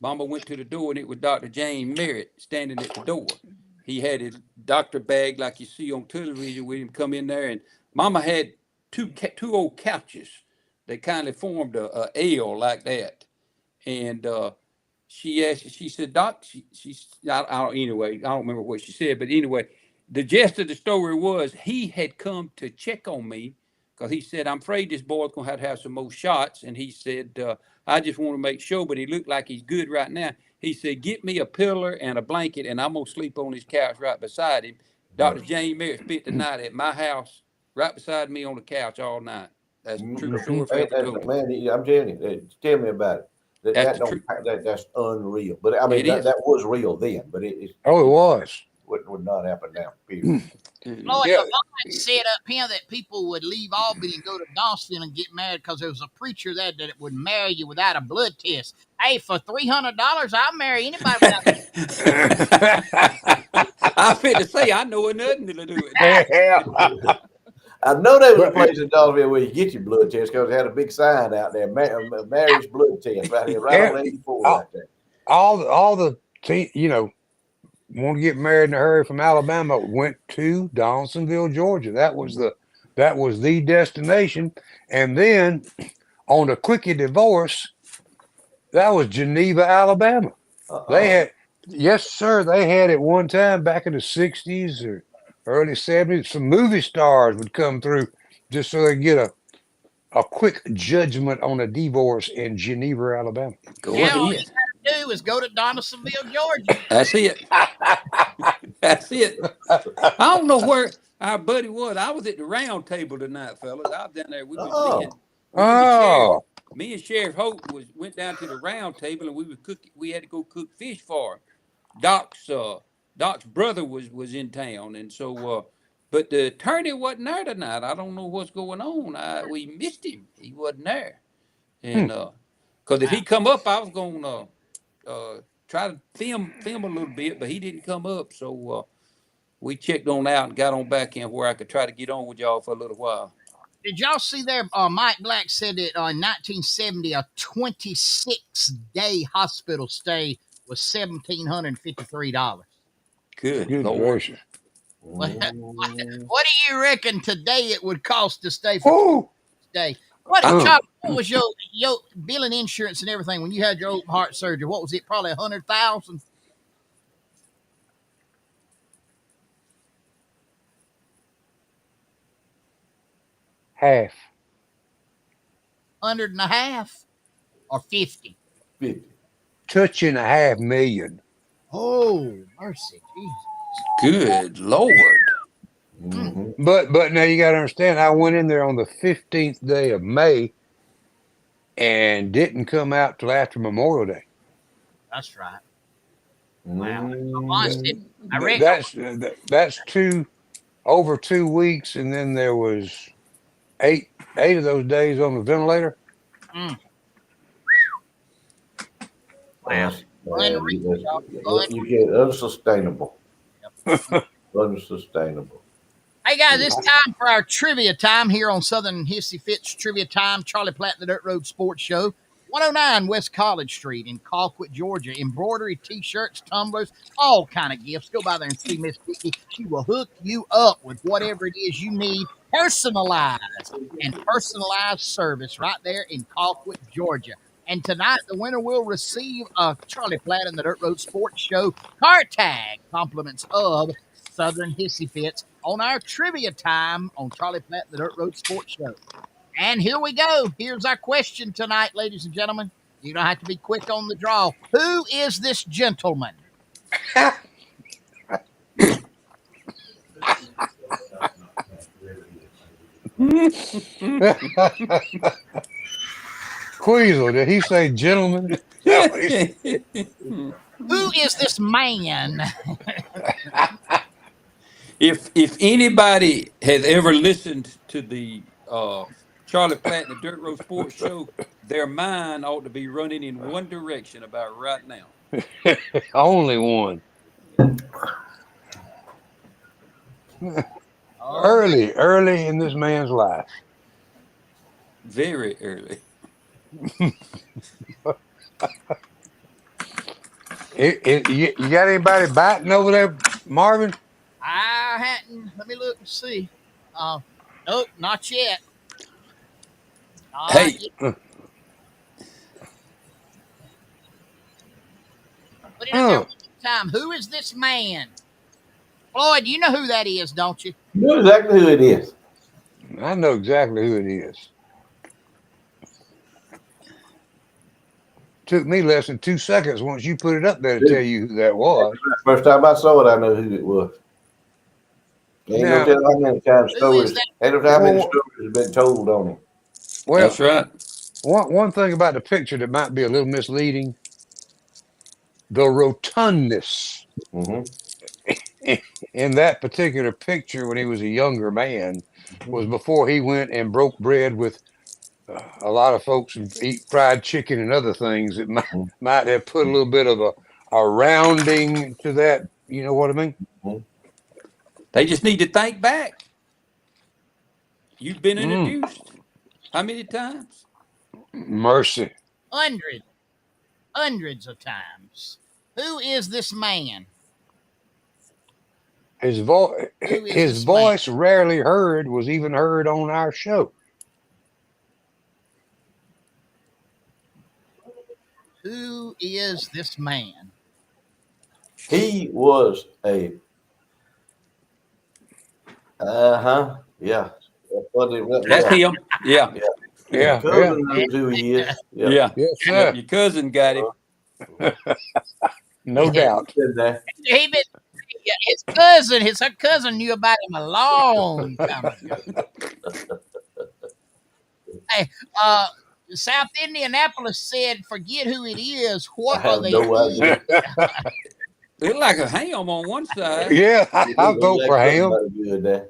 Mama went to the door, and it was Dr. James Merritt standing at the door. He had his doctor bag like you see on television with him come in there, and Mama had two old couches they kindly formed a L like that. And she asked, she said, Doc, anyway, I don't remember what she said, but anyway, the gist of the story was he had come to check on me because he said, I'm afraid this boy's going to have some more shots. And he said, I just want to make sure, but he looked like he's good right now. He said, get me a pillow and a blanket, and I'm going to sleep on his couch right beside him. Dr. James Merritt spent the night at my house right beside me on the couch all night. That's the true story. Man, I'm telling you, tell me about it. That's unreal. But I mean, that was real then. But it was. Would not happen now. Period. Floyd Devine said up here that people would leave Albany and go to Dawson and get married because there was a preacher there that would marry you without a blood test. Hey, for $300, I'll marry anybody without. I fit to say I know nothing to do with that. I know there was a place in Dawsonville where you get your blood test because they had a big sign out there, marriage blood test right here, right on 84 right there. All the want to get married in a hurry from Alabama went to Dawsonville, Georgia. That was the destination. And then on the quickie divorce, that was Geneva, Alabama. They had, yes, sir, they had at one time back in the 60s or early 70s, some movie stars would come through just so they get a quick judgment on a divorce in Geneva, Alabama. All you gotta do is go to Donaldsonville, Georgia. That's it. That's it. I don't know where our buddy was. I was at the round table tonight, fellas. I was down there. We was me and Sheriff Hope went down to the round table, and we was cooking. We had to go cook fish for him. Doc's brother was in town, and so but the attorney wasn't there tonight. I don't know what's going on. We missed him. He wasn't there, and because if he come up, I was gonna try to film a little bit, but he didn't come up, so we checked on out and got on back in where I could try to get on with y'all for a little while. Did y'all see there? Mike Black said that in 1970, a 26-day hospital stay was $1,753. Good Lord. What do you reckon today it would cost to stay for a day? What was your billing insurance and everything when you had your open heart surgery? What was it? Probably $100,000. Half. 100.5 or 50? 50. Touching $500,000. Oh, mercy, Jesus. Good Lord. Mm-hmm. But now you got to understand, I went in there on the 15th day of May and didn't come out till after Memorial Day. That's right. Wow. I reckon that's over 2 weeks, and then there was eight of those days on the ventilator. Wow. You get unsustainable. Unsustainable. Hey guys, it's time for our trivia time here on Southern Hissy Fitz Trivia Time. Charlie Platt, the Dirt Road Sports Show, 109 West College Street in Colquitt, Georgia. Embroidery, t-shirts, tumblers, all kind of gifts. Go by there and see Miss Vicky. She will hook you up with whatever it is you need, personalized service right there in Colquitt, Georgia. And tonight, the winner will receive a Charlie Platt and the Dirt Road Sports Show car tag, compliments of Southern Hissy Fitz on our trivia time on Charlie Platt and the Dirt Road Sports Show. And here we go. Here's our question tonight, ladies and gentlemen. You don't have to be quick on the draw. Who is this gentleman? Queasel, did he say gentleman? Who is this man? If anybody has ever listened to the Charlie Platt and the Dirt Road Sports Show, their mind ought to be running in one direction about right now. Only one. Early in this man's life. Very early. You got anybody biting over there, Marvin? I hadn't. Let me look and see. Nope, not yet. Hey, Yeah, put it up there one more time. Who is this man? Floyd, you know who that is, don't you? You know exactly who it is. I know exactly who it is. Took me less than 2 seconds once you put it up there to tell you who that was. First time I saw it, I knew who it was. Ain't no Now, telling how many times Who is stories. that? Ain't no how many well, stories have been told on him. well, that's right. one thing about the picture that might be a little misleading: the rotundness Mm-hmm. in that particular picture when he was a younger man was Mm-hmm. before he went and broke bread with a lot of folks and eat fried chicken and other things that might have put a little bit of a rounding to that. You know what I mean? Mm-hmm. They just need to think back. You've been Mm, introduced. How many times? mercy. Hundreds, hundreds of times. Who is this man? His voice, Who is his this man? voice, rarely heard, was even heard on our show. Who is this man? He was a yeah. That's Yeah. him. Yeah. Yeah. His Yeah, yeah, cousin knows who he is. Yeah. Yeah. yes, Yep. sir. Your cousin got him. No doubt. Been there. He been, her cousin knew about him a long time ago. Hey, South Indianapolis said, "Forget who it is. I What are have they no idea. eating?" Look like a ham on one side. Yeah, He I vote like for Ham. somebody good there.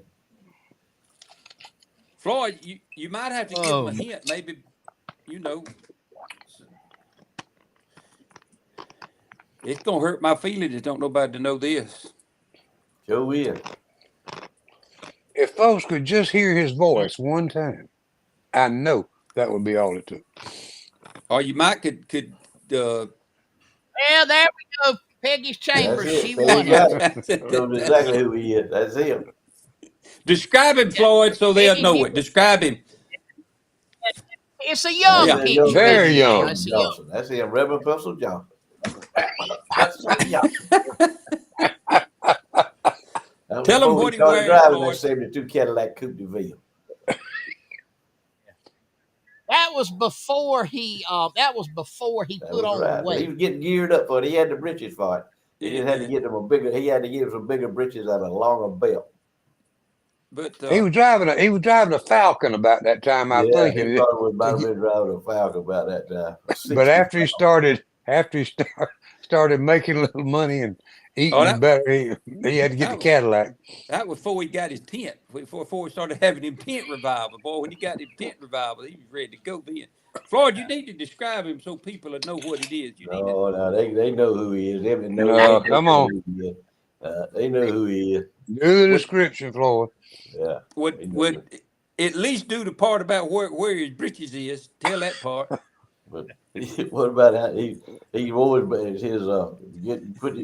Floyd, you might have to give him a Oh, hint. Maybe, you know, it's going to hurt my feelings if don't nobody to know this. Sure is. If folks could just hear his voice one time, I know that would be all it took. Or you might could well, there we go. Peggy's That's Chambers. it. She There you won it. got it. He knows exactly who he is. That's him. describe him, Yeah, Floyd, so they'll Peggy know did. it. Describe him. It's a That's young Yeah. a Peggy young Very baby now. young. It's a young. Johnson. That's him, Reverend Pencil Johnson. Pencil Johnson. That was Tell him before he what he started wears, driving that Floyd. 72 Cadillac Coupe de Ville. That was before he. That was before he That put was on the right. But he weight. was getting geared up for it. He had the britches for it. He just had to Yeah. get them a bigger. He had to get him some bigger britches and a longer belt. But He was driving a Falcon about that time, I'm Yeah, he thinking. probably might have been driving a Falcon about that time. A But 60 Falcon. after he started making a little money and oh, eating better, he had to get the that was Cadillac. that was before he got his tent. Before he started having him tent revival. Boy, when he got him tent revival, he was ready to go then. Floyd, you need to describe him so people will know what it is. You need to. No, they know who he is. They No, know come on, who he is. They know who he is. do the Would description, Floyd. Yeah, would they know would it. at least do the part about where his britches is. Tell that part. But what about how he always his you put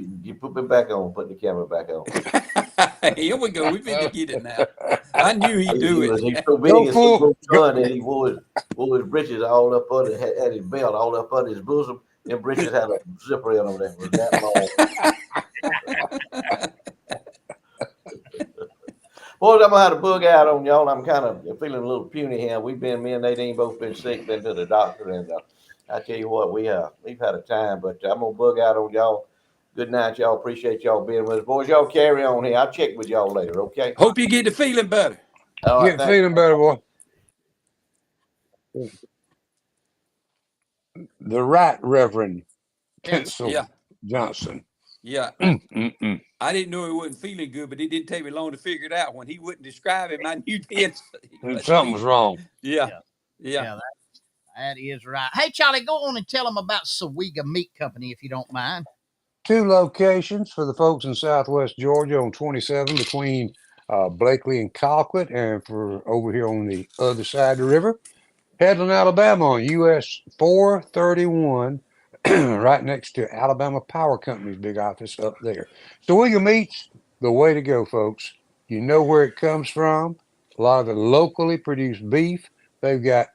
me back on, put the camera back on. Here we go. We finna get it now. I knew he'd do He's it. so big Go and so fool. rotund that he wore his britches all up under had his belt all up under his bosom. Them britches had a zipper in them that was that long. Boys, I'm gonna have to bug out on y'all. I'm kind of feeling a little puny here. Me and Nadine both been sick, been to the doctor, and I tell you what, we've had a time, but I'm gonna bug out on y'all. Good night, y'all. Appreciate y'all being with us, boys. Y'all carry on here. I'll check with y'all later, okay? Hope you get the feeling better. All right, Get thanks. feeling better, boy. The Right Reverend Pencil Yeah, Johnson. yeah. Mm-mm-mm. I didn't know he wasn't feeling good, but it didn't take me long to figure it out. When he wouldn't describe him, I knew he wasn't Something was feeling. wrong. Yeah, Yeah, yeah. yeah, that is right. Hey, Charlie, go on and tell them about Sawega Meat Company if you don't mind. 2 locations for the folks in Southwest Georgia on 27 between Blakely and Colquitt, and for over here on the other side of the river, Headland, Alabama on US 431, right next to Alabama Power Company's big office up there. Sawega Meat's the way to go, folks. You know where it comes from. A lot of the locally produced beef. They've got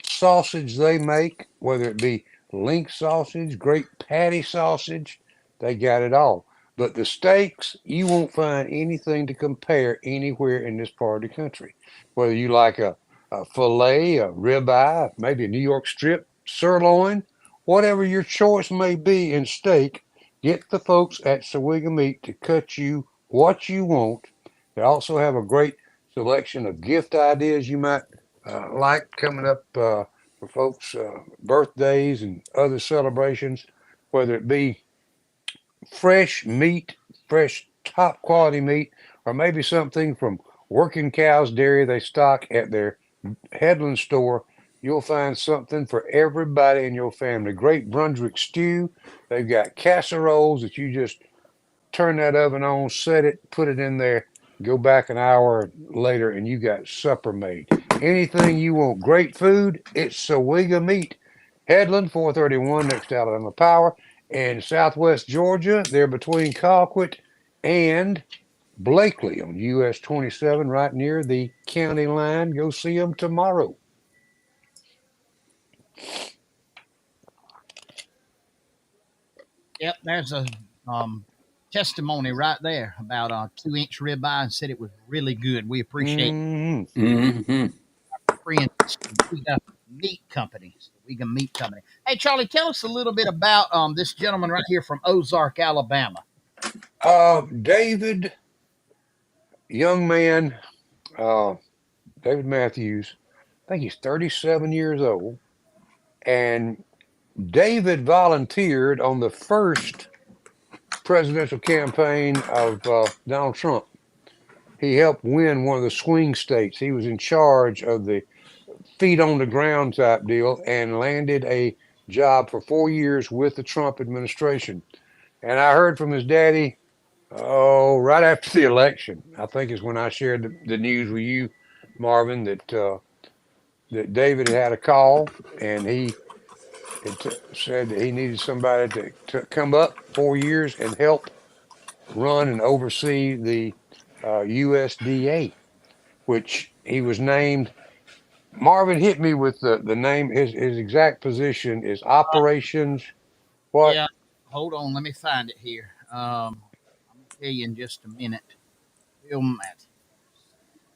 sausage they make, whether it be link sausage, great patty sausage, they got it all. But the steaks, you won't find anything to compare anywhere in this part of the country. Whether you like a filet, a ribeye, maybe a New York strip, sirloin, whatever your choice may be in steak, get the folks at Sawega Meat to cut you what you want. They also have a great selection of gift ideas you might like coming up for folks' birthdays and other celebrations, whether it be fresh meat, fresh top quality meat, or maybe something from Working Cows Dairy they stock at their Headland store. You'll find something for everybody in your family. Great Brunswick stew. They've got casseroles that you just turn that oven on, set it, put it in there, go back an hour later, and you got supper made. Anything you want, great food, it's Sawega Meat. Headland, 431 next to Alabama Power. In Southwest Georgia, they're between Colquitt and Blakely on US 27, right near the county line. Go see them tomorrow. Yep, there's a testimony right there about a 2-inch ribeye and said it was really good. We appreciate Mm-hmm. friends, Sawega Meat Company. Sawega Meat Company. Hey, Charlie, tell us a little bit about this gentleman right here from Ozark, Alabama. David, young man, uh, David Matthews, I think he's 37 years old. And David volunteered on the first presidential campaign of Donald Trump. He helped win one of the swing states. He was in charge of the feet on the ground type deal and landed a job for 4 years with the Trump administration. And I heard from his daddy, oh, right after the election. I think is when I shared the news with you, Marvin, that David had a call and he said that he needed somebody to come up 4 years and help run and oversee the USDA, which he was named. Marvin hit me with the name. His exact position is operations. What? Yeah, hold on, let me find it here. I'm gonna tell you in just a minute. Film that.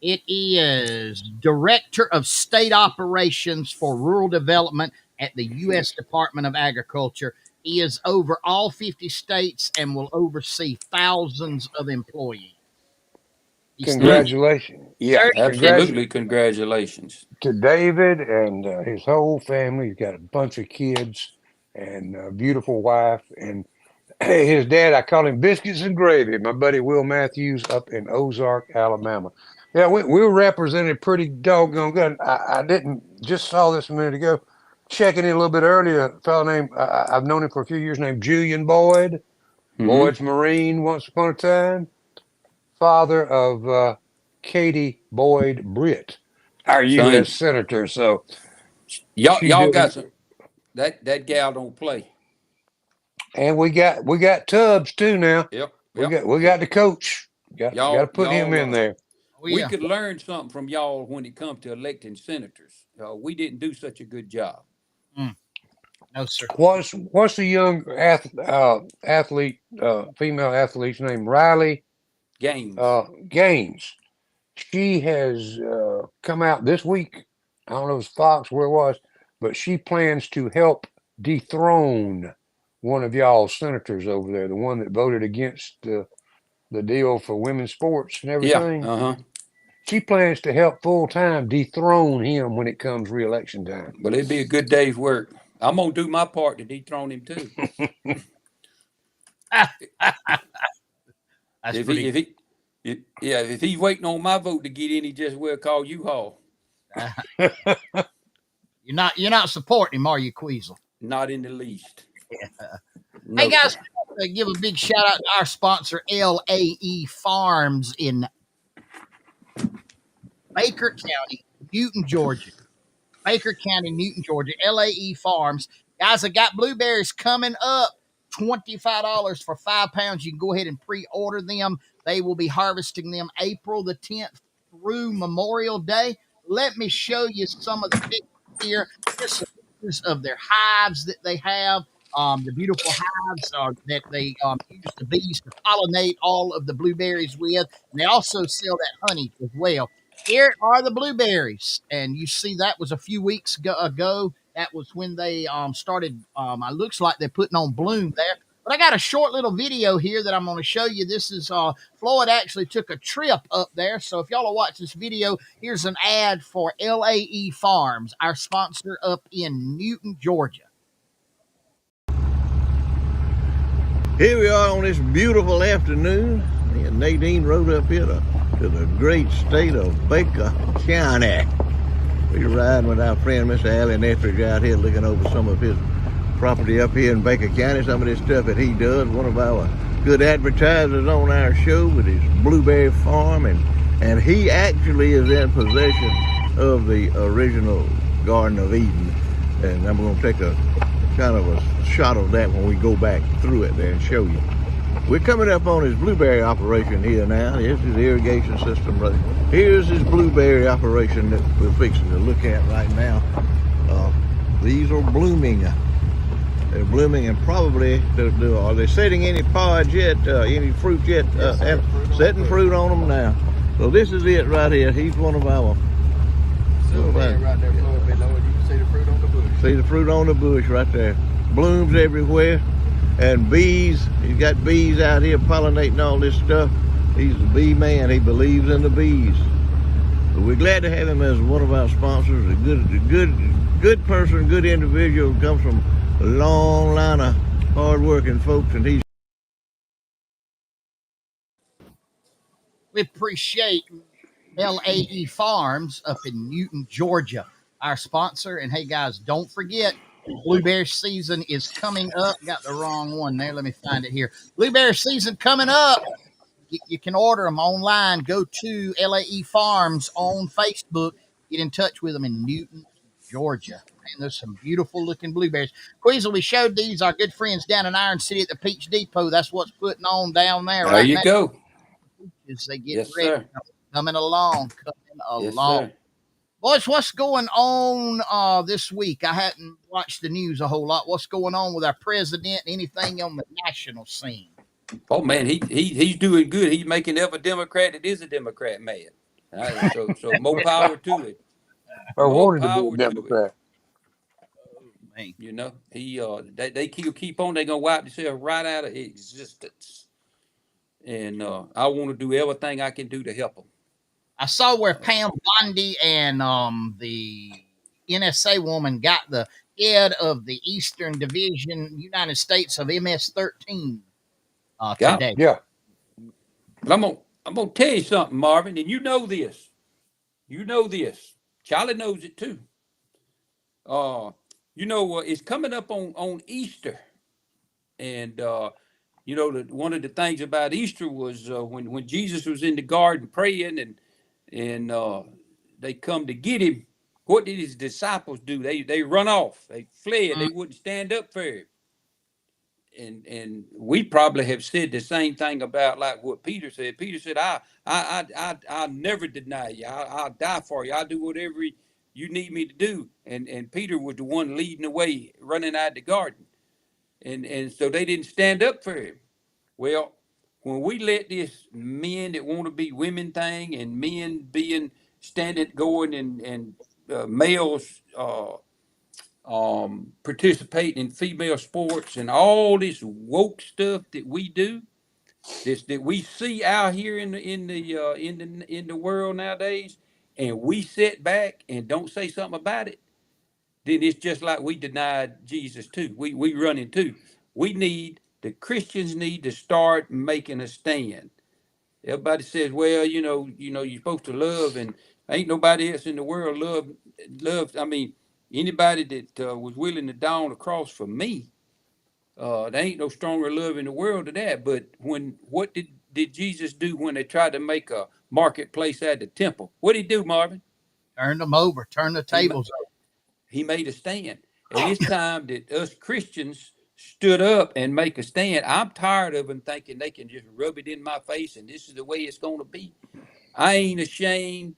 It is Director of State Operations for Rural Development at the U.S. Department of Agriculture. He is over all 50 states and will oversee thousands of employees. He's Congratulations. Yeah, Absolutely, congratulations. to David and his whole family. He's got a bunch of kids and a beautiful wife. And his dad, I call him Biscuits and Gravy, my buddy Will Matthews up in Ozark, Alabama. Yeah, we were represented pretty doggone good. I didn't just saw this a minute ago. Checking in a little bit earlier, a fellow named, I've known him for a few years, named Julian Boyd. Boyd's Marine once upon a time. Father of Katie Boyd Britt, our U.S. Same. Senator. So Y'all got some. That gal don't play. and we got Tubbs too now. Yep. We got the coach. Got to put him in there. We could learn something from y'all when it comes to electing senators. We didn't do such a good job. No, sir. What's the young athlete, female athlete's name? Riley Games. Gaines. She has come out this week. I don't know if it's Fox where it was, but she plans to help dethrone one of y'all's senators over there, the one that voted against the deal for women's sports and everything. Yeah. She plans to help full time dethrone him when it comes re-election time. But it'd be a good day's work. I'm gonna do my part to dethrone him too. If he's waiting on my vote to get in, he just will call you Hall. You're not supporting him, are you, Queasel? Not in the least. No, hey guys, give a big shout out to our sponsor, LAE Farms in Baker County, Newton, Georgia. Baker County, Newton, Georgia. LAE Farms. Guys, I got blueberries coming up. $25 for 5 pounds. You can go ahead and pre-order them. They will be harvesting them April the 10th through Memorial Day. Let me show you some of the pictures here. Here's some pictures of their hives that they have. The beautiful hives that they use the bees to pollinate all of the blueberries with. And they also sell that honey as well. Here are the blueberries, and you see that was a few weeks ago. That was when they started. It looks like they're putting on bloom there. But I got a short little video here that I'm going to show you. This is Floyd actually took a trip up there. So if y'all will watch this video, here's an ad for LAE Farms, our sponsor up in Newton, Georgia. Here we are on this beautiful afternoon. Me and Nadine rode up here to the great state of Baker County. We're riding with our friend Mr. Alan Etheridge out here looking over some of his property up here in Baker County, some of this stuff that he does. One of our good advertisers on our show with his blueberry farm, and he actually is in possession of the original Garden of Eden. And I'm going to take a kind of a shot of that when we go back through it there and show you. We're coming up on his blueberry operation here now. This is the irrigation system right here's his blueberry operation that we're fixing to look at right now. These are blooming. They're blooming, and probably are they setting any pods yet, any fruit yet? Setting fruit on them now. So this is it right here. He's one of our. Right there, Floyd, below it. You can see the fruit on the bush. See the fruit on the bush right there. Blooms everywhere, and bees. He's got bees out here pollinating all this stuff. He's a bee man. He believes in the bees. So we're glad to have him as one of our sponsors. A good person, good individual. Comes from a long line of hard-working folks, and he's. We appreciate LAE Farms up in Newton, Georgia, our sponsor. And hey, guys, don't forget, blueberry season is coming up. Got the wrong one there. Let me find it here. Blueberry season coming up. You can order them online. Go to LAE Farms on Facebook. Get in touch with them in Newton, Georgia. Man, there's some beautiful looking blueberries. Queasel, we showed these our good friends down in Iron City at the Peach Depot. That's what's putting on down there There right you now. go. As they get Yes, ready, sir. coming along. Yes, sir. Boys, what's going on this week? I hadn't watched the news a whole lot. What's going on with our president? Anything on the national scene? Oh man, he's doing good. He's making every Democrat that is a Democrat mad. So more power to it. I More wanted to be power a to it. Democrat. Man, You know, they keep on. They're gonna wipe themselves right out of existence. And I want to do everything I can do to help them. I saw where Pam Bondi and the NSA woman got the head of the Eastern Division, United States of MS-13 Yeah. today. Yeah. But I'm gonna tell you something, Marvin, and you know this. You know this. Charlie knows it too. It's coming up on Easter, and one of the things about Easter was when Jesus was in the garden praying, and they come to get him. What did his disciples do? They run off. They fled. They wouldn't stand up for him. And we probably have said the same thing about like what Peter said. Peter said, I'll never deny you. I'll die for you. I'll do whatever you need me to do. And Peter was the one leading the way, running out of the garden. And so they didn't stand up for him. Well, when we let this men that want to be women thing, and men being standing going and males participating in female sports and all this woke stuff that we do, that we see out here in the world nowadays, and we sit back and don't say something about it, then it's just like we denied Jesus too. We running too. The Christians need to start making a stand. Everybody says, well, you're supposed to love, and ain't nobody else in the world love. I mean, anybody that was willing to die on the cross for me, there ain't no stronger love in the world than that. But what did Jesus do when they tried to make a marketplace at the temple? What did he do, Marvin? Turn them over, turn the tables over. He made a stand. And it's time that us Christians stood up and make a stand. I'm tired of them thinking they can just rub it in my face and this is the way it's going to be. I ain't ashamed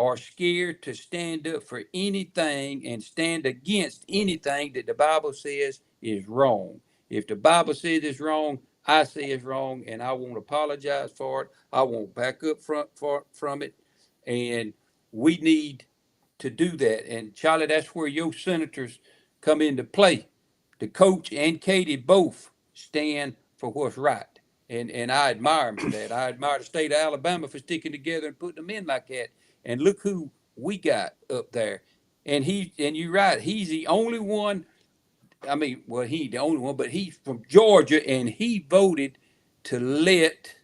are scared to stand up for anything and stand against anything that the Bible says is wrong. If the Bible says it's wrong, I say it's wrong, and I won't apologize for it. I won't back up from it. And we need to do that. And Charlie, that's where your senators come into play. The coach and Katie both stand for what's right. And I admire them for that. I admire the state of Alabama for sticking together and putting them in like that. And look who we got up there. And you're right, he's the only one. I mean, well, he ain't the only one, but he's from Georgia, and he voted to let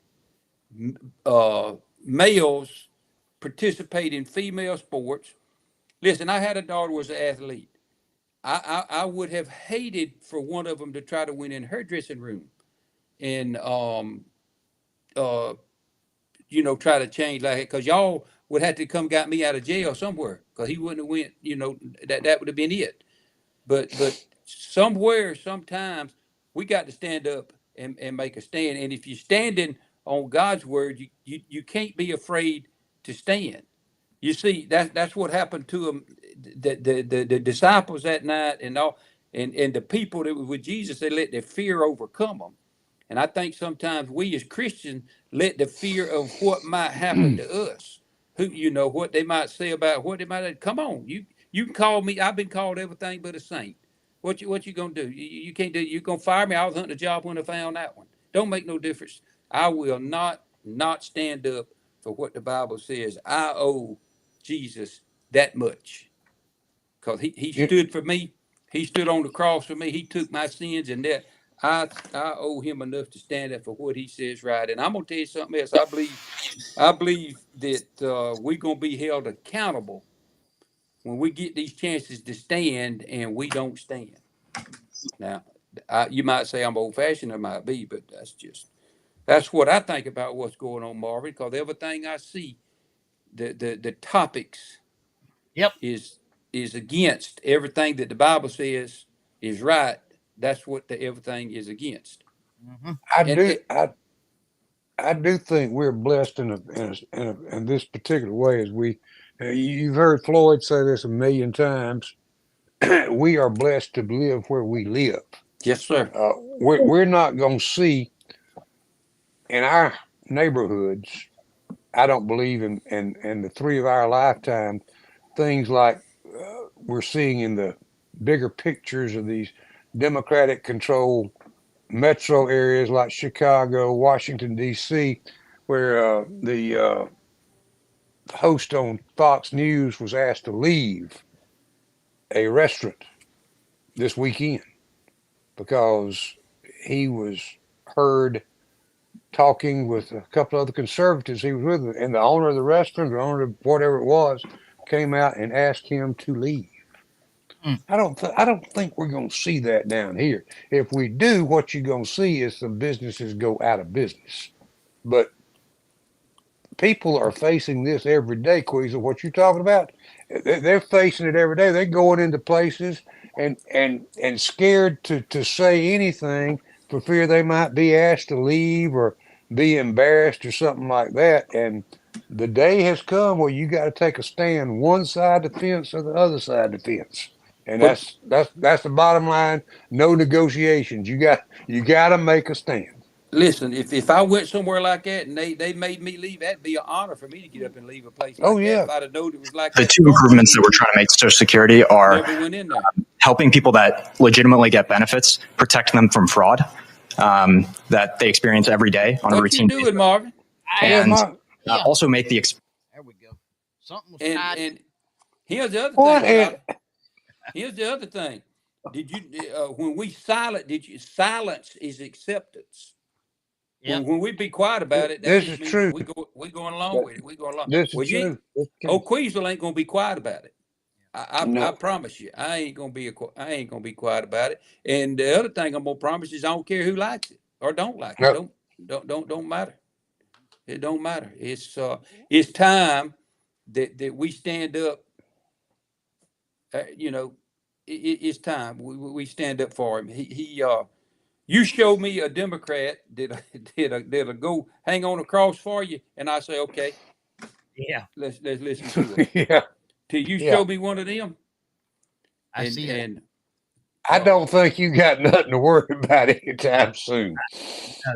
males participate in female sports. Listen, I had a daughter who was an athlete. I would have hated for one of them to try to win in her dressing room and uh try to change like it, because y'all would have to come got me out of jail somewhere, because he wouldn't have went. That would have been it. But somewhere, sometimes we got to stand up and make a stand. And if you're standing on God's word, you can't be afraid to stand. You see, that's what happened to them, the disciples that night, and all, and the people that were with Jesus. They let their fear overcome them. And I think sometimes we as Christians let the fear of what might happen to us, what they might say about what they might. Come on, you can call me. I've been called everything but a saint. What you gonna do? You can't do. You gonna fire me? I was hunting a job when I found that one. Don't make no difference. I will not stand up for what the Bible says. I owe Jesus that much, because he stood for me. He stood on the cross for me. He took my sins, and that I owe him enough to stand up for what he says right. And I'm gonna tell you something else. I believe that we're gonna be held accountable when we get these chances to stand and we don't stand. Now, you might say I'm old fashioned, I might be, but that's what I think about what's going on, Marvin. Because everything I see, the topics Yep. is against everything that the Bible says is right. That's what the everything is against. Mm-hmm. I And do. I do think we're blessed in this particular way. As you've heard Floyd say this a million times. We are blessed to live where we live. yes, sir. We're not going to see in our neighborhoods. I don't believe in the three of our lifetime things like we're seeing in the bigger pictures of these Democratic controlled metro areas like Chicago, Washington, D.C., where the host on Fox News was asked to leave a restaurant this weekend because he was heard talking with a couple of other conservatives he was with, and the owner of the restaurant, the owner of whatever it was, came out and asked him to leave. Mm. I don't think we're going to see that down here. If we do, what you're going to see is some businesses go out of business. But people are facing this every day, Queasel. What you're talking about, they're facing it every day. They're going into places and scared to say anything for fear they might be asked to leave or be embarrassed or something like that. And the day has come where you got to take a stand, one side of the fence or the other side of the fence. And But that's the bottom line. No negotiations. You got to make a stand. listen, if I went somewhere like that and they made me leave, that'd be an honor for me to get up and leave a place Oh like that. yeah. If I'd have known it was like The that, two tomorrow I improvements that we're wouldn't trying to make to Social Security are never went in there. helping people that legitimately get benefits, protecting them from fraud that they experience every day on a What you routine doing, basis, Marvin? Yeah, and Yeah. also make the There we go. Something was And tied. and here's the other what thing, and Charlie. Here's the other thing. Did you when we silent? Did you silence is acceptance? Yep. When we be quiet about it, that this just is means true. we going along with it. We going along. This is Well, you ain't. true. This is true. Old Queasel ain't gonna be quiet about it. I No. promise you, I ain't gonna be quiet about it. And the other thing I'm gonna promise is I don't care who likes it or don't like it. No. Don't matter. It don't matter. It's time that we stand up. You know, it's time we stand up for him. You show me a Democrat that that'll go hang on a cross for you, and I say okay. Yeah, Let's listen to it. Yeah, Till you yeah. show me one of them, I and see that. and I don't think you got nothing to worry about anytime soon. No,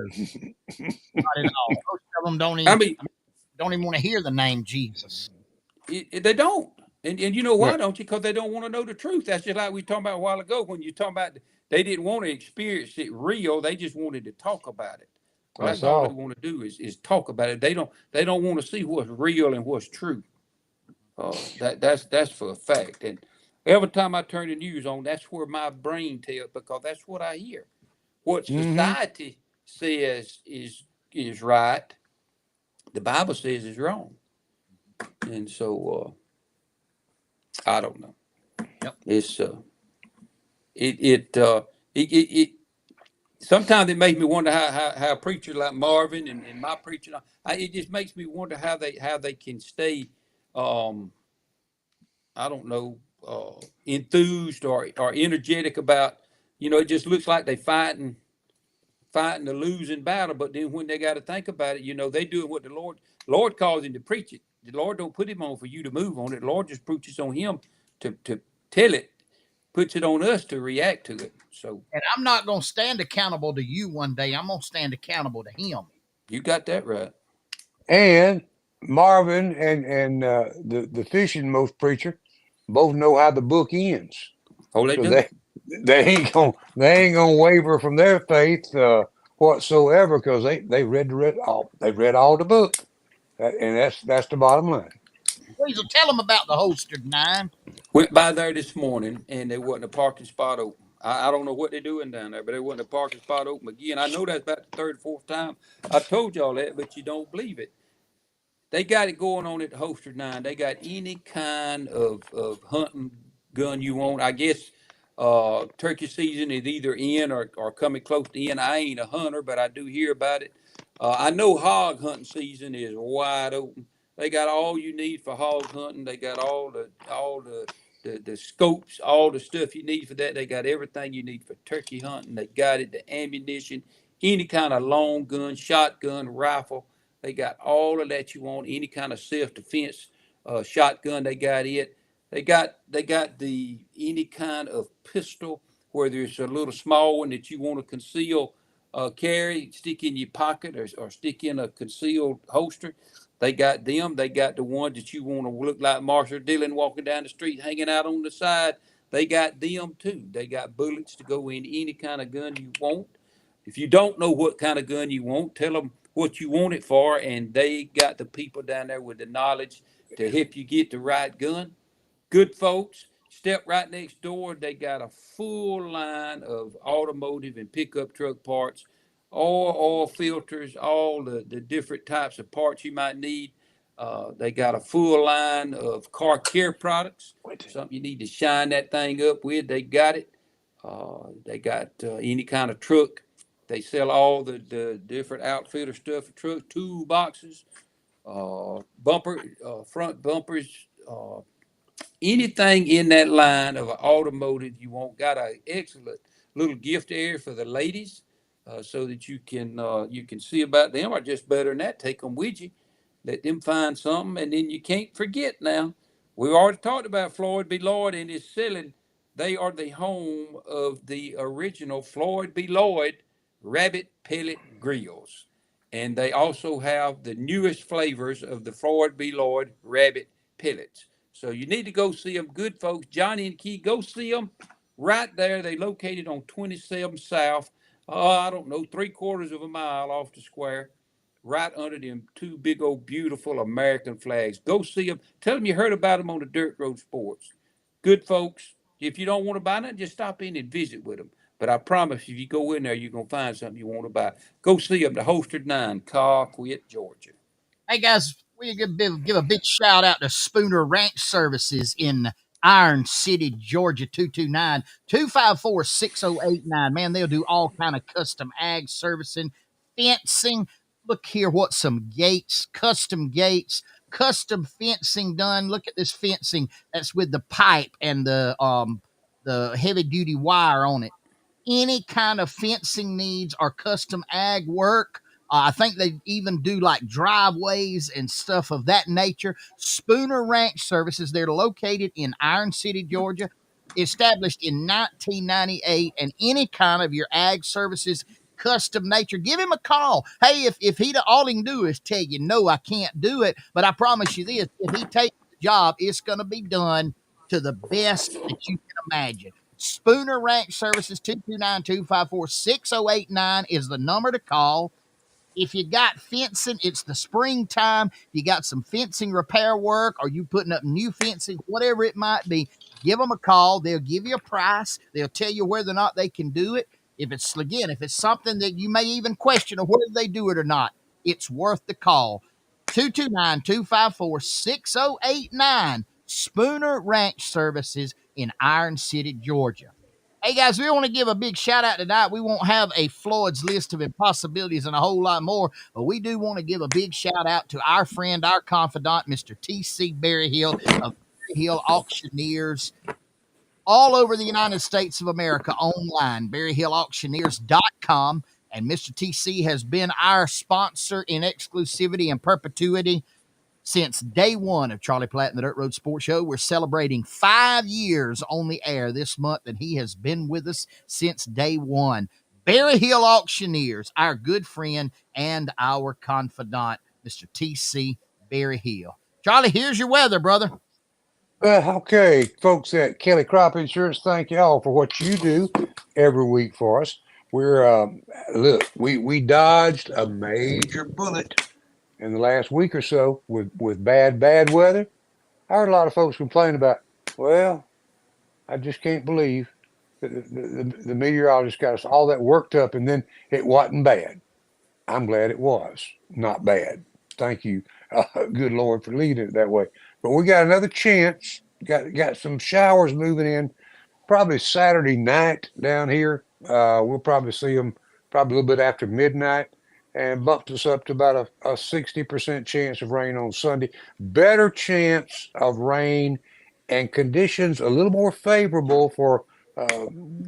not at all. Most of them I mean, don't even want to hear the name Jesus. they don't. And you know Yeah, why, don't you? Because they don't want to know the truth. That's just like we talked about a while ago when you talk about they didn't want to experience it real. They just wanted to talk about it. Well, that's that's all they all. want to do is talk about it. They don't want to see what's real and what's true. That's for a fact. And every time I turn the news on, that's where my brain tells because that's what I hear. What Hmm. society says is right, the Bible says is wrong. And so I don't know. Yep. It's it it it sometimes it makes me wonder how preachers like Marvin and my preacher, it just makes me wonder how they can stay um I don't know, enthused or energetic about, it just looks like they fighting a losing battle, but then when they got to think about it, they doing what the Lord calls him to preach it. The Lord don't put him on for you to move on it. The Lord just preaches on him to tell it, puts it on us to react to it. So And I'm not going to stand accountable to you one day. I'm going to stand accountable to him. you got that right. And Marvin and the fishing most preacher both know how the book ends, Oh, they so do. they ain't gonna waver from their faith whatsoever because they read all the book. And that's the bottom line. Please tell him about the holstered nine. Went by there this morning and there wasn't a parking spot open. I don't know what they're doing down there, but there wasn't a parking spot open again. I know that's about the third or fourth time I told y'all that, but you don't believe it. They got it going on at the Holster 9. They got any kind of hunting gun you want. I guess turkey season is either in or coming close to end. I ain't a hunter, but I do hear about it. I know hog hunting season is wide open. They got all you need for hog hunting. They got all the scopes, all the stuff you need for that. They got everything you need for turkey hunting. They got it, the ammunition, any kind of long gun, shotgun, rifle. They got all of that you want. Any kind of self defense shotgun, they got it. They got the any kind of pistol, whether it's a little small one that you want to conceal carry, stick in your pocket or stick in a concealed holster. They got them. They got the ones that you want to look like Marshall Dillon walking down the street, hanging out on the side. They got them too. They got bullets to go in any kind of gun you want. If you don't know what kind of gun you want, tell them what you want it for, and they got the people down there with the knowledge to help you get the right gun. Good folks. Step right next door. They got a full line of automotive and pickup truck parts, all oil filters, all the different types of parts you might need. They got a full line of car care products, something you need to shine that thing up with. They got it. They got any kind of truck. They sell all the different outfitter stuff for truck toolboxes, front bumpers, anything in that line of automotive you want. Got an excellent little gift area for the ladies, so that you can see about them, or just better than that, take them with you, let them find something, and then you can't forget now. We already talked about Floyd B. Lloyd and his selling. They are the home of the original Floyd B. Lloyd rabbit pellet grills. And they also have the newest flavors of the Floyd B. Lloyd rabbit pellets. So you need to go see them. Good folks, Johnny and Key, go see them right there. They located on 27 South. I don't know, 3/4 of a mile off the square, right under them two big old beautiful American flags. Go see them. Tell them you heard about them on the Dirt Road Sports. Good folks. If you don't want to buy nothing, just stop in and visit with them. But I promise you, if you go in there, you're gonna find something you want to buy. Go see them. The Holstered 9, Colquitt, Georgia. Hey guys, we give a big shout out to Spooner Ranch Services in Iron City, Georgia, 229-254-6089. Man, they'll do all kind of custom ag servicing, fencing. Look here, what some gates, custom fencing done. Look at this fencing that's with the pipe and the heavy duty wire on it. Any kind of fencing needs or custom ag work, I think they even do like driveways and stuff of that nature. Spooner Ranch Services, they're located in Iron City, Georgia, established in 1998. And any kind of your ag services, custom nature, give him a call. Hey, if he all he can do is tell you, no, I can't do it. But I promise you this, if he takes the job, it's going to be done to the best that you can imagine. Spooner Ranch Services, 229-254-6089 is the number to call. If you got fencing, it's the springtime. You got some fencing repair work, or you putting up new fencing, whatever it might be, give them a call. They'll give you a price. They'll tell you whether or not they can do it. If it's something that you may even question of whether they do it or not, it's worth the call. 229-254-6089, Spooner Ranch Services in Iron City, Georgia. Hey guys, we want to give a big shout out tonight. We won't have a Floyd's list of impossibilities and a whole lot more, but we do want to give a big shout out to our friend, our confidant, Mr. T.C. Berryhill of Berryhill Auctioneers, all over the United States of America online, berryhillauctioneers.com. And Mr. TC has been our sponsor in exclusivity and perpetuity since day one of Charlie Platt and the Dirt Road Sports Show. We're celebrating 5 years on the air this month, and he has been with us since day one. Berryhill Auctioneers, our good friend and our confidant, Mr. T.C. Berryhill. Charlie, here's your weather, brother. Okay, folks at Kelly Crop Insurance, thank y'all for what you do every week for us. We're look, we dodged a major bullet in the last week or so with bad weather. I heard a lot of folks complain about, well, I just can't believe the meteorologist got us all that worked up and then it wasn't bad. I'm glad it was not bad. Thank you, good Lord, for leading it that way. But we got another chance. Got some showers moving in probably Saturday night down here. We'll probably see them probably a little bit after midnight, and bumped us up to about a 60% chance of rain on Sunday. Better chance of rain and conditions a little more favorable for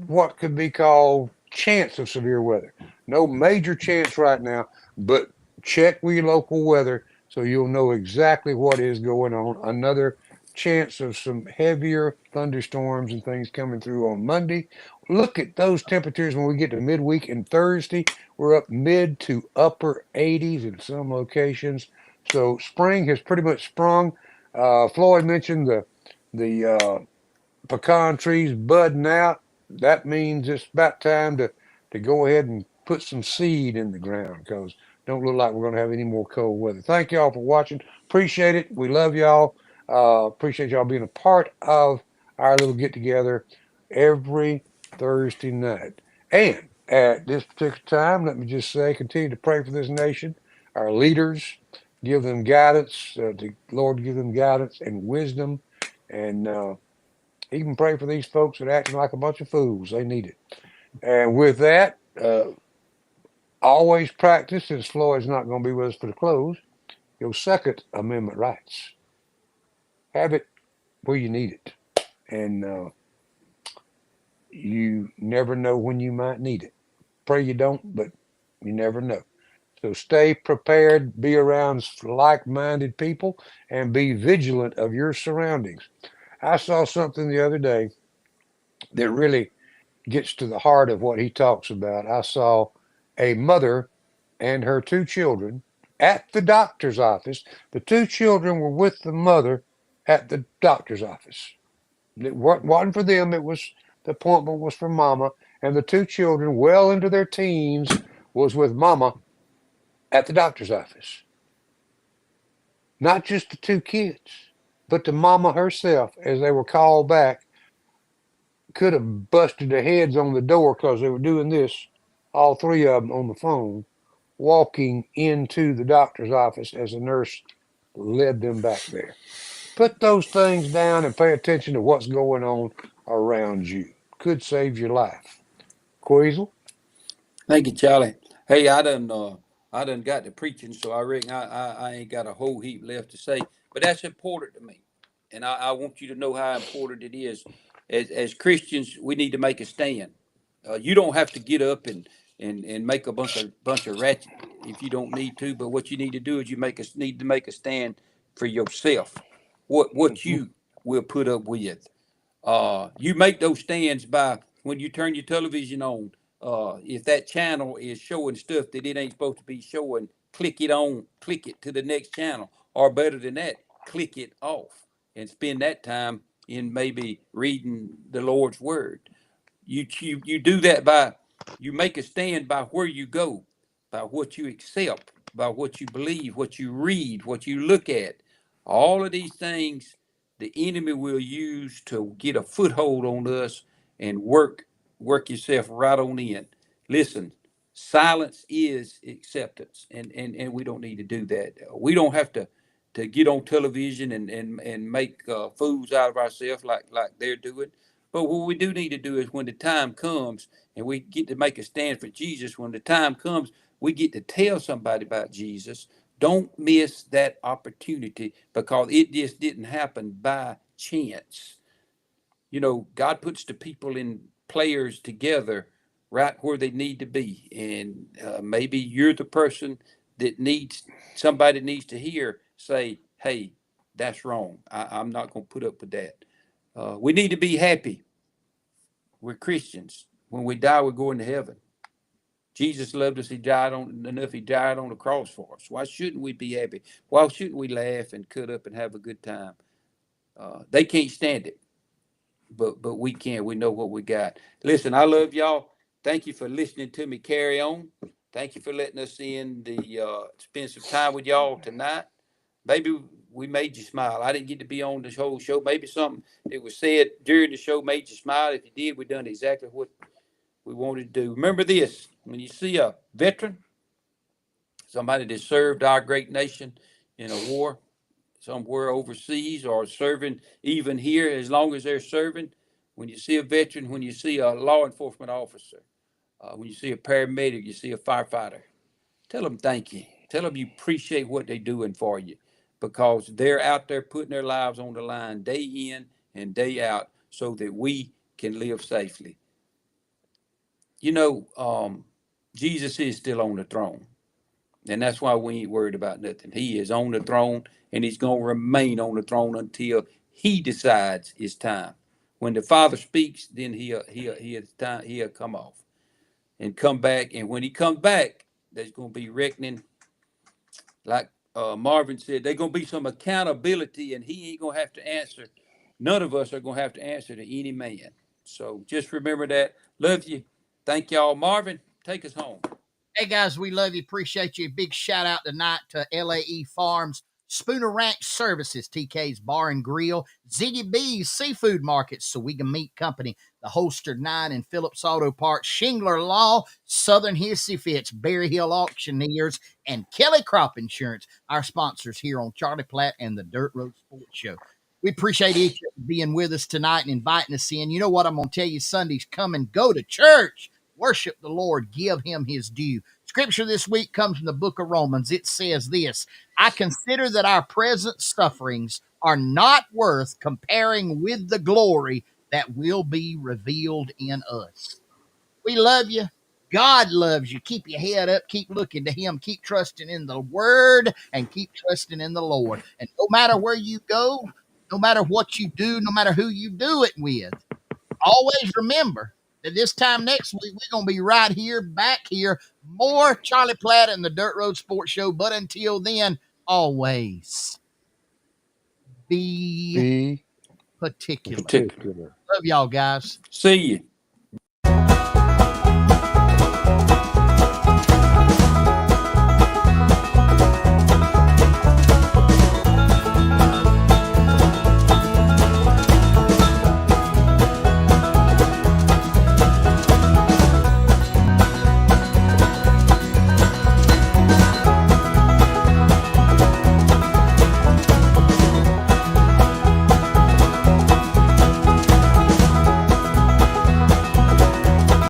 what could be called chance of severe weather. No major chance right now, but check with your local weather so you'll know exactly what is going on. Another chance of some heavier thunderstorms and things coming through on Monday. Look at those temperatures when we get to midweek and Thursday. We're up mid to upper 80s in some locations. So spring has pretty much sprung. Floyd mentioned the pecan trees budding out. That means it's about time to go ahead and put some seed in the ground because don't look like we're going to have any more cold weather. Thank y'all for watching. Appreciate it. We love y'all. Appreciate y'all being a part of our little get together every Thursday night. And at this particular time, let me just say, continue to pray for this nation, our leaders, give them guidance, the Lord give them guidance and wisdom, and even pray for these folks that are acting like a bunch of fools. They need it. And with that, always practice, since Floyd's not going to be with us for the close, your Second Amendment rights. Have it where you need it. And you never know when you might need it. Pray you don't, but you never know. So stay prepared, be around like-minded people, and be vigilant of your surroundings. I saw something the other day that really gets to the heart of what he talks about. I saw a mother and her two children at the doctor's office. The two children were with the mother at the doctor's office. It wasn't for them. The appointment was for mama, and the two children, well into their teens, was with mama at the doctor's office. Not just the two kids, but the mama herself, as they were called back, could have busted their heads on the door because they were doing this, all three of them on the phone, walking into the doctor's office as the nurse led them back there. Put those things down and pay attention to what's going on around you. Could save your life. Queasel? Thank you, Charlie. Hey, I done got to preaching, so I reckon I ain't got a whole heap left to say. But that's important to me, and I want you to know how important it is. As Christians, we need to make a stand. You don't have to get up and make a bunch of ratchet if you don't need to. But what you need to do is need to make a stand for yourself. What you will put up with. You make those stands by when you turn your television on. If that channel is showing stuff that it ain't supposed to be showing, click it to the next channel, or better than that, click it off and spend that time in maybe reading the Lord's word. You do that by you make a stand by where you go, by what you accept, by what you believe, what you read, what you look at. All of these things the enemy will use to get a foothold on us and work yourself right on in. Listen, silence is acceptance, and we don't need to do that. We don't have to get on television and make fools out of ourselves like they're doing. But what we do need to do is when the time comes and we get to make a stand for Jesus, when the time comes, we get to tell somebody about Jesus. Don't miss that opportunity because it just didn't happen by chance. You know, God puts the people in players together right where they need to be. And maybe you're the person that somebody needs to hear say, hey, that's wrong. I'm not going to put up with that. We need to be happy. We're Christians. When we die, we're going to heaven. Jesus loved us. He died on the cross for us. Why shouldn't we be happy? Why shouldn't we laugh and cut up and have a good time? They can't stand it, but we can. We know what we got. Listen, I love y'all. Thank you for listening to me carry on. Thank you for letting us spend some time with y'all tonight. Maybe we made you smile. I didn't get to be on this whole show. Maybe something that was said during the show made you smile. If you did, we done exactly what we wanted to do. Remember this: when you see a veteran, somebody that served our great nation in a war somewhere overseas or serving even here, as long as they're serving, when you see a veteran, when you see a law enforcement officer, when you see a paramedic, you see a firefighter, tell them thank you. Tell them you appreciate what they're doing for you because they're out there putting their lives on the line day in and day out so that we can live safely. You know, Jesus is still on the throne. And that's why we ain't worried about nothing. He is on the throne and he's going to remain on the throne until he decides it's time. When the Father speaks, then he'll come off and come back. And when he comes back, there's going to be reckoning. Like Marvin said, there's going to be some accountability and he ain't going to have to answer. None of us are going to have to answer to any man. So just remember that. Love you. Thank y'all. Marvin, take us home. Hey guys, we love you. Appreciate you. Big shout out tonight to LAE Farms, Spooner Ranch Services, TK's Bar and Grill, Ziggy B's Seafood Markets, Sowega Meat Company, the Holster 9 and Phillips Auto Parts, Shingler Law, Southern Hissy Fits, Berry Hill Auctioneers, and Kelly Crop Insurance, our sponsors here on Charlie Platt and the Dirt Road Sports Show. We appreciate each of you being with us tonight and inviting us in. You know what I'm going to tell you? Sundays, come and go to church. Worship the Lord, give him his due. Scripture this week comes from the book of Romans. It says this: I consider that our present sufferings are not worth comparing with the glory that will be revealed in us. We love you. God loves you. Keep your head up. Keep looking to him. Keep trusting in the word and keep trusting in the Lord. And no matter where you go, no matter what you do, no matter who you do it with, always remember that this time next week, we're going to be right here, back here, more Charlie Platt and the Dirt Road Sports Show. But until then, always be Be particular. particular. Love y'all, guys. See you.